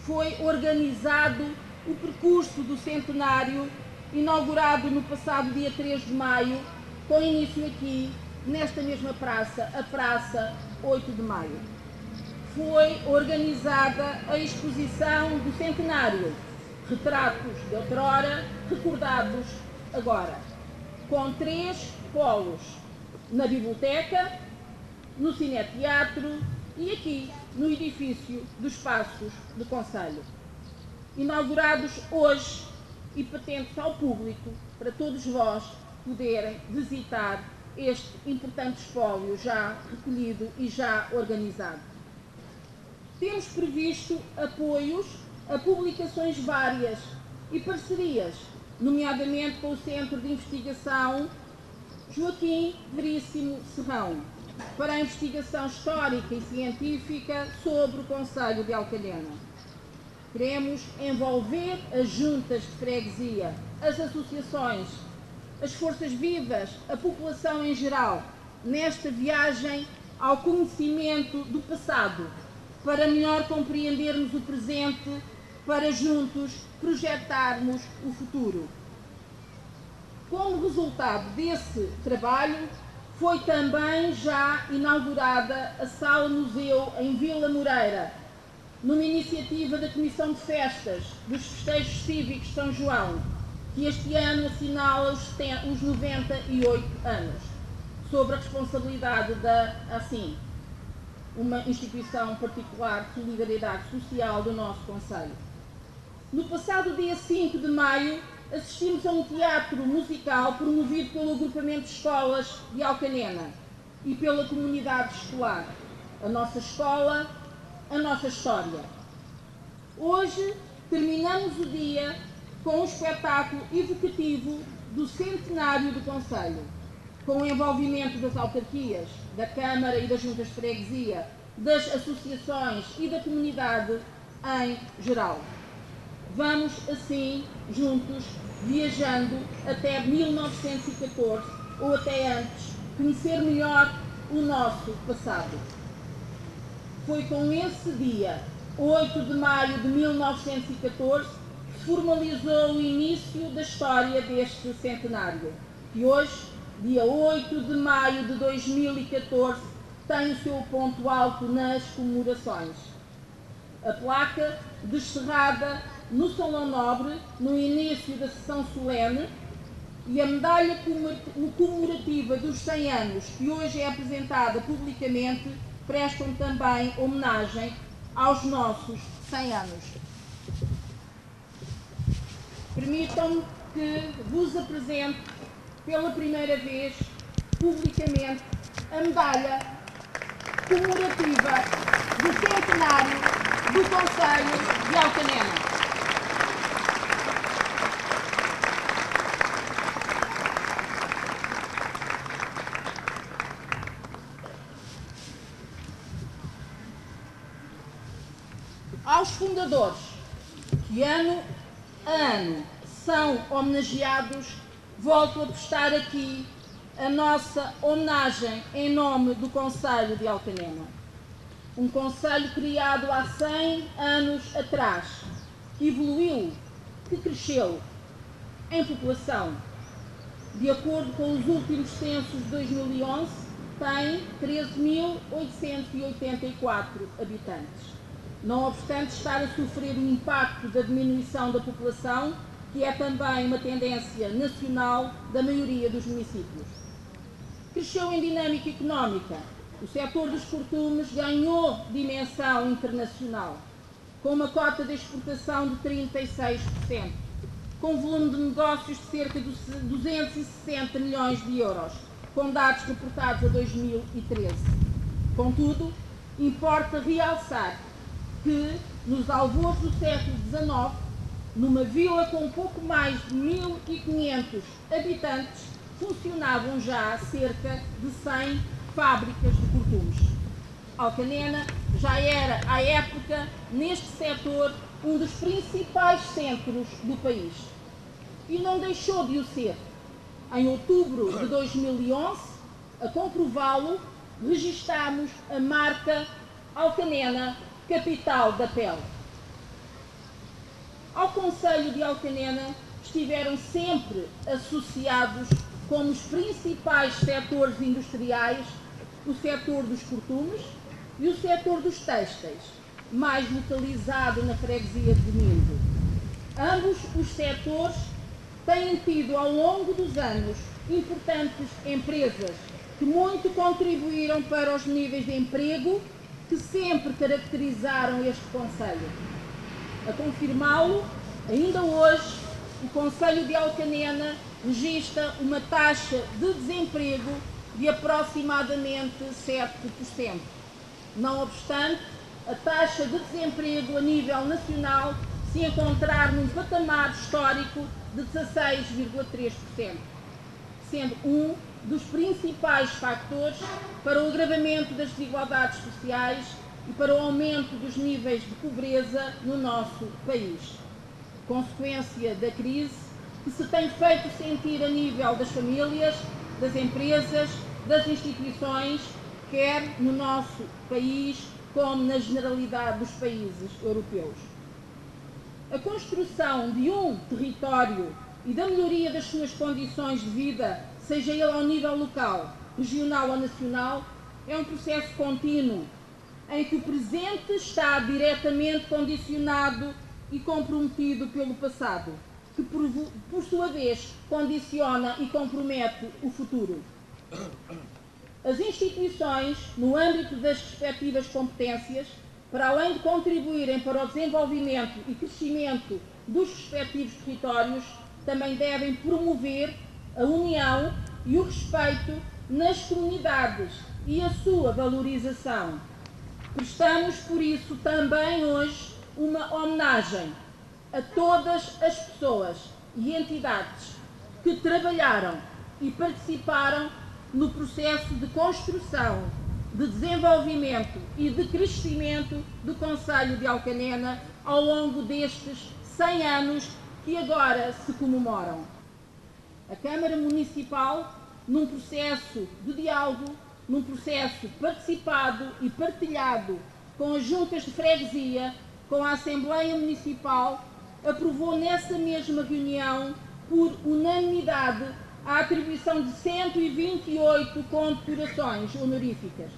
[SPEAKER 9] foi organizado o percurso do centenário, inaugurado no passado dia 3 de maio, com início aqui, nesta mesma praça, a Praça 8 de Maio. Foi organizada a exposição do centenário, retratos de outrora, recordados agora, com 3 polos, na biblioteca, no cineteatro e aqui, no edifício dos Passos do Concelho. Inaugurados hoje e patentes ao público, para todos vós poderem visitar este importante espólio já recolhido e já organizado. Temos previsto apoios a publicações várias e parcerias, nomeadamente com o Centro de Investigação Joaquim Veríssimo Serrão, para a investigação histórica e científica sobre o concelho de Alcanena. Queremos envolver as juntas de freguesia, as associações, as forças vivas, a população em geral, nesta viagem ao conhecimento do passado, para melhor compreendermos o presente, para juntos projetarmos o futuro. Como resultado desse trabalho, foi também já inaugurada a Sala Museu em Vila Moreira, numa iniciativa da Comissão de Festas dos Festejos Cívicos de São João, que este ano assinala os 98 anos, sob a responsabilidade da ASSIM, uma instituição particular de solidariedade social do nosso concelho. No passado dia 5 de maio, assistimos a um teatro musical promovido pelo agrupamento de escolas de Alcanena e pela comunidade escolar. A nossa escola, a nossa história. Hoje terminamos o dia com um espetáculo evocativo do centenário do concelho, com o envolvimento das autarquias, da Câmara e das juntas de freguesia, das associações e da comunidade em geral. Vamos, assim, juntos, viajando até 1914 ou até antes, conhecer melhor o nosso passado. Foi com esse dia, 8 de maio de 1914, que formalizou o início da história deste centenário, que hoje, dia 8 de maio de 2014, tem o seu ponto alto nas comemorações. A placa descerrada no Salão Nobre, no início da sessão solene, e a medalha comemorativa dos 100 anos, que hoje é apresentada publicamente, prestam também homenagem aos nossos 100 anos. Permitam-me que vos apresente pela primeira vez, publicamente, a medalha comemorativa do centenário do concelho de Alcanena. Aos fundadores, que ano a ano são homenageados, volto a prestar aqui a nossa homenagem em nome do concelho de Alcanena. Um concelho criado há 100 anos atrás, que evoluiu, que cresceu em população. De acordo com os últimos censos de 2011, tem 13.884 habitantes. Não obstante estar a sofrer o impacto da diminuição da população, que é também uma tendência nacional da maioria dos municípios. Cresceu em dinâmica económica. O setor dos cortumes ganhou dimensão internacional, com uma cota de exportação de 36%, com volume de negócios de cerca de 260 milhões de euros, com dados reportados a 2013. Contudo, importa realçar que, nos alvores do século XIX, numa vila com pouco mais de 1.500 habitantes, funcionavam já cerca de 100 fábricas de cortumes. Alcanena já era, à época, neste setor, um dos principais centros do país. E não deixou de o ser. Em outubro de 2011, a comprová-lo, registámos a marca Alcanena, capital da pele. Ao concelho de Alcanena estiveram sempre associados como os principais setores industriais o setor dos cortumes e o setor dos têxteis, mais localizado na freguesia de Domingo. Ambos os setores têm tido ao longo dos anos importantes empresas que muito contribuíram para os níveis de emprego que sempre caracterizaram este concelho. A confirmá-lo, ainda hoje, o concelho de Alcanena registra uma taxa de desemprego de aproximadamente 7%. Não obstante, a taxa de desemprego a nível nacional se encontrar num patamar histórico de 16,3%, sendo um dos principais fatores para o agravamento das desigualdades sociais e para o aumento dos níveis de pobreza no nosso país. Consequência da crise que se tem feito sentir a nível das famílias, das empresas, das instituições, quer no nosso país como na generalidade dos países europeus. A construção de um território e da melhoria das suas condições de vida, seja ele ao nível local, regional ou nacional, é um processo contínuo, em que o presente está diretamente condicionado e comprometido pelo passado, que por sua vez condiciona e compromete o futuro. As instituições, no âmbito das respectivas competências, para além de contribuírem para o desenvolvimento e crescimento dos respectivos territórios, também devem promover a união e o respeito nas comunidades e a sua valorização. Prestamos, por isso, também hoje uma homenagem a todas as pessoas e entidades que trabalharam e participaram no processo de construção, de desenvolvimento e de crescimento do Concelho de Alcanena ao longo destes 100 anos que agora se comemoram. A Câmara Municipal, num processo de diálogo, num processo participado e partilhado com as juntas de freguesia, com a Assembleia Municipal, aprovou nessa mesma reunião, por unanimidade, a atribuição de 128 condecorações honoríficas,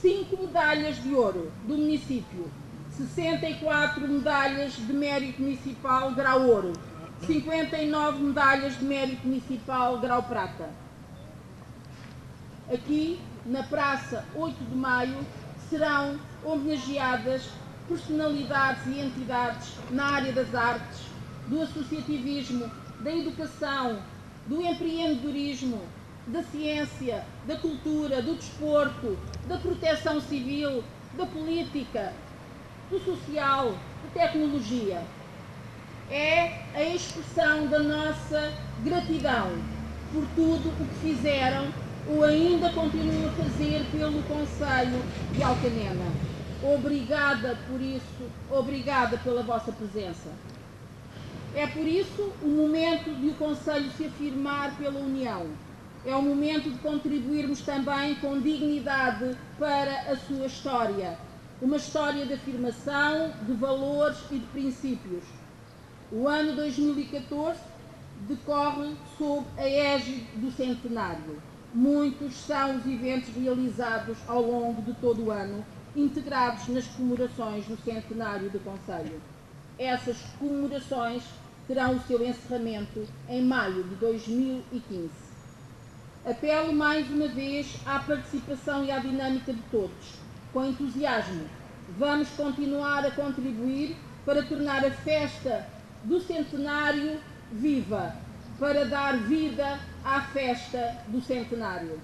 [SPEAKER 9] 5 medalhas de ouro do município, 64 medalhas de mérito municipal grau ouro, 59 medalhas de mérito municipal grau prata. Aqui, na Praça 8 de Maio, serão homenageadas personalidades e entidades na área das artes, do associativismo, da educação, do empreendedorismo, da ciência, da cultura, do desporto, da proteção civil, da política, do social, da tecnologia. É a expressão da nossa gratidão por tudo o que fizeram ou ainda continuam a fazer pelo Concelho de Alcanena. Obrigada por isso, obrigada pela vossa presença. É por isso o momento de o Concelho se afirmar pela União. É o momento de contribuirmos também com dignidade para a sua história. Uma história de afirmação, de valores e de princípios. O ano 2014 decorre sob a égide do centenário. Muitos são os eventos realizados ao longo de todo o ano, integrados nas comemorações do centenário do Concelho. Essas comemorações terão o seu encerramento em maio de 2015. Apelo mais uma vez à participação e à dinâmica de todos. Com entusiasmo, vamos continuar a contribuir para tornar a festa do centenário viva, para dar vida à festa do centenário.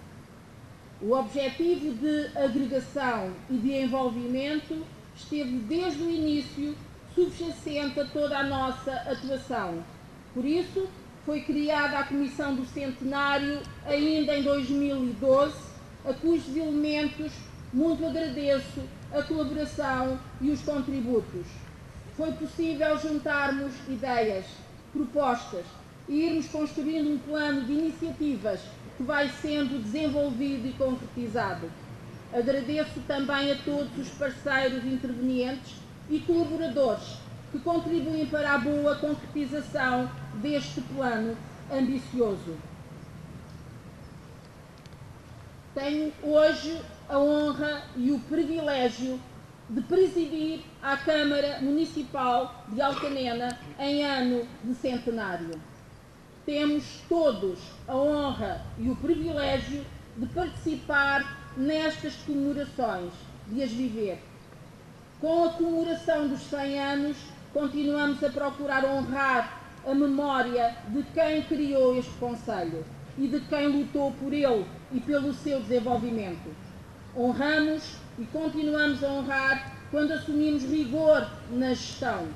[SPEAKER 9] O objetivo de agregação e de envolvimento esteve desde o início subjacente a toda a nossa atuação. Por isso, foi criada a Comissão do Centenário ainda em 2012, a cujos elementos muito agradeço a colaboração e os contributos. Foi possível juntarmos ideias, propostas e irmos construindo um plano de iniciativas que vai sendo desenvolvido e concretizado. Agradeço também a todos os parceiros intervenientes e colaboradores que contribuem para a boa concretização deste plano ambicioso. Tenho hoje a honra e o privilégio de presidir a Câmara Municipal de Alcanena em ano de centenário. Temos todos a honra e o privilégio de participar nestas comemorações, de as viver. Com a comemoração dos 100 anos, continuamos a procurar honrar a memória de quem criou este Concelho e de quem lutou por ele e pelo seu desenvolvimento. Honramos e continuamos a honrar quando assumimos rigor na gestão.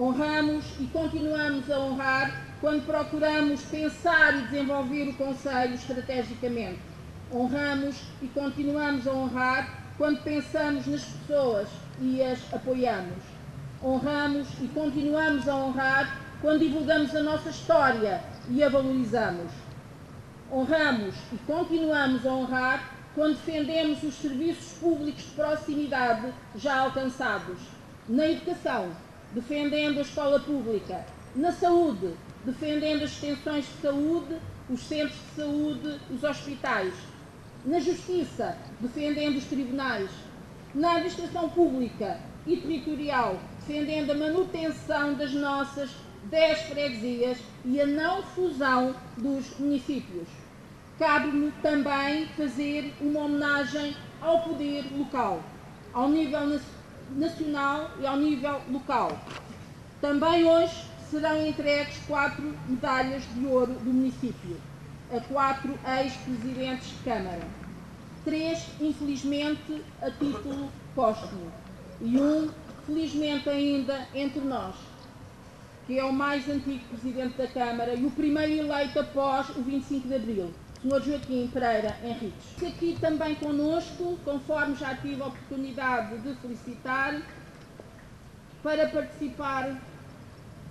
[SPEAKER 9] Honramos e continuamos a honrar quando procuramos pensar e desenvolver o Conselho estrategicamente. Honramos e continuamos a honrar quando pensamos nas pessoas e as apoiamos. Honramos e continuamos a honrar quando divulgamos a nossa história e a valorizamos. Honramos e continuamos a honrar quando defendemos os serviços públicos de proximidade já alcançados. Na educação, defendendo a escola pública. Na saúde, defendendo as extensões de saúde, os centros de saúde, os hospitais. Na justiça, defendendo os tribunais. Na administração pública e territorial, defendendo a manutenção das nossas 10 freguesias e a não fusão dos municípios. Cabe-me também fazer uma homenagem ao poder local, ao nível nacional e ao nível local. Também hoje serão entregues 4 medalhas de ouro do município a 4 ex-presidentes de Câmara. 3, infelizmente, a título póstumo e 1, felizmente ainda, entre nós, que é o mais antigo presidente da Câmara e o primeiro eleito após o 25 de Abril, Sr. Joaquim Pereira Henriques. Aqui também connosco, conforme já tive a oportunidade de felicitar, para participar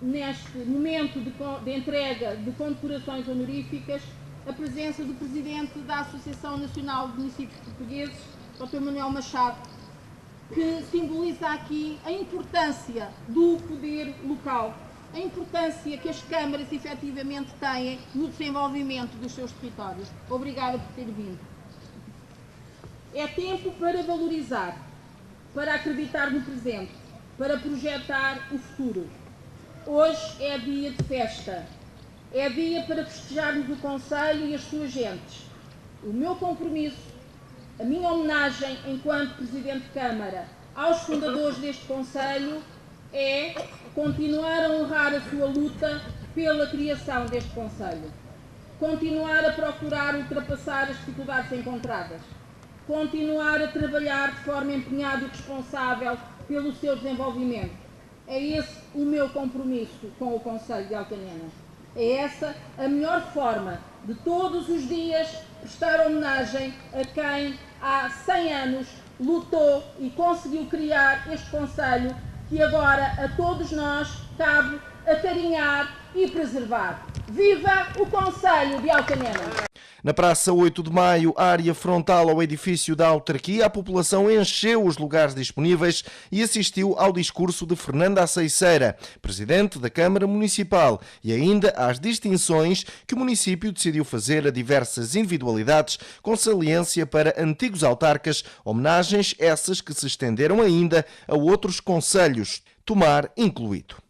[SPEAKER 9] neste momento de entrega de condecorações honoríficas, a presença do Presidente da Associação Nacional de Municípios Portugueses, Dr. Manuel Machado, que simboliza aqui a importância do poder local, a importância que as câmaras efetivamente têm no desenvolvimento dos seus territórios. Obrigada por ter vindo. É tempo para valorizar, para acreditar no presente, para projetar o futuro. Hoje é dia de festa, é dia para festejarmos o Conselho e as suas gentes. O meu compromisso, a minha homenagem enquanto Presidente de Câmara aos fundadores deste Conselho é continuar a honrar a sua luta pela criação deste Conselho, continuar a procurar ultrapassar as dificuldades encontradas, continuar a trabalhar de forma empenhada e responsável pelo seu desenvolvimento. É esse o meu compromisso com o Conselho de Alcanena. É essa a melhor forma de todos os dias prestar homenagem a quem há 100 anos lutou e conseguiu criar este Conselho que agora a todos nós cabe acarinhar e preservar. Viva o Conselho de Alcanena!
[SPEAKER 1] Na Praça 8 de Maio, área frontal ao edifício da autarquia, a população encheu os lugares disponíveis e assistiu ao discurso de Fernanda Aceiceira, Presidente da Câmara Municipal, e ainda às distinções que o município decidiu fazer a diversas individualidades com saliência para antigos autarcas, homenagens essas que se estenderam ainda a outros concelhos, Tomar incluído.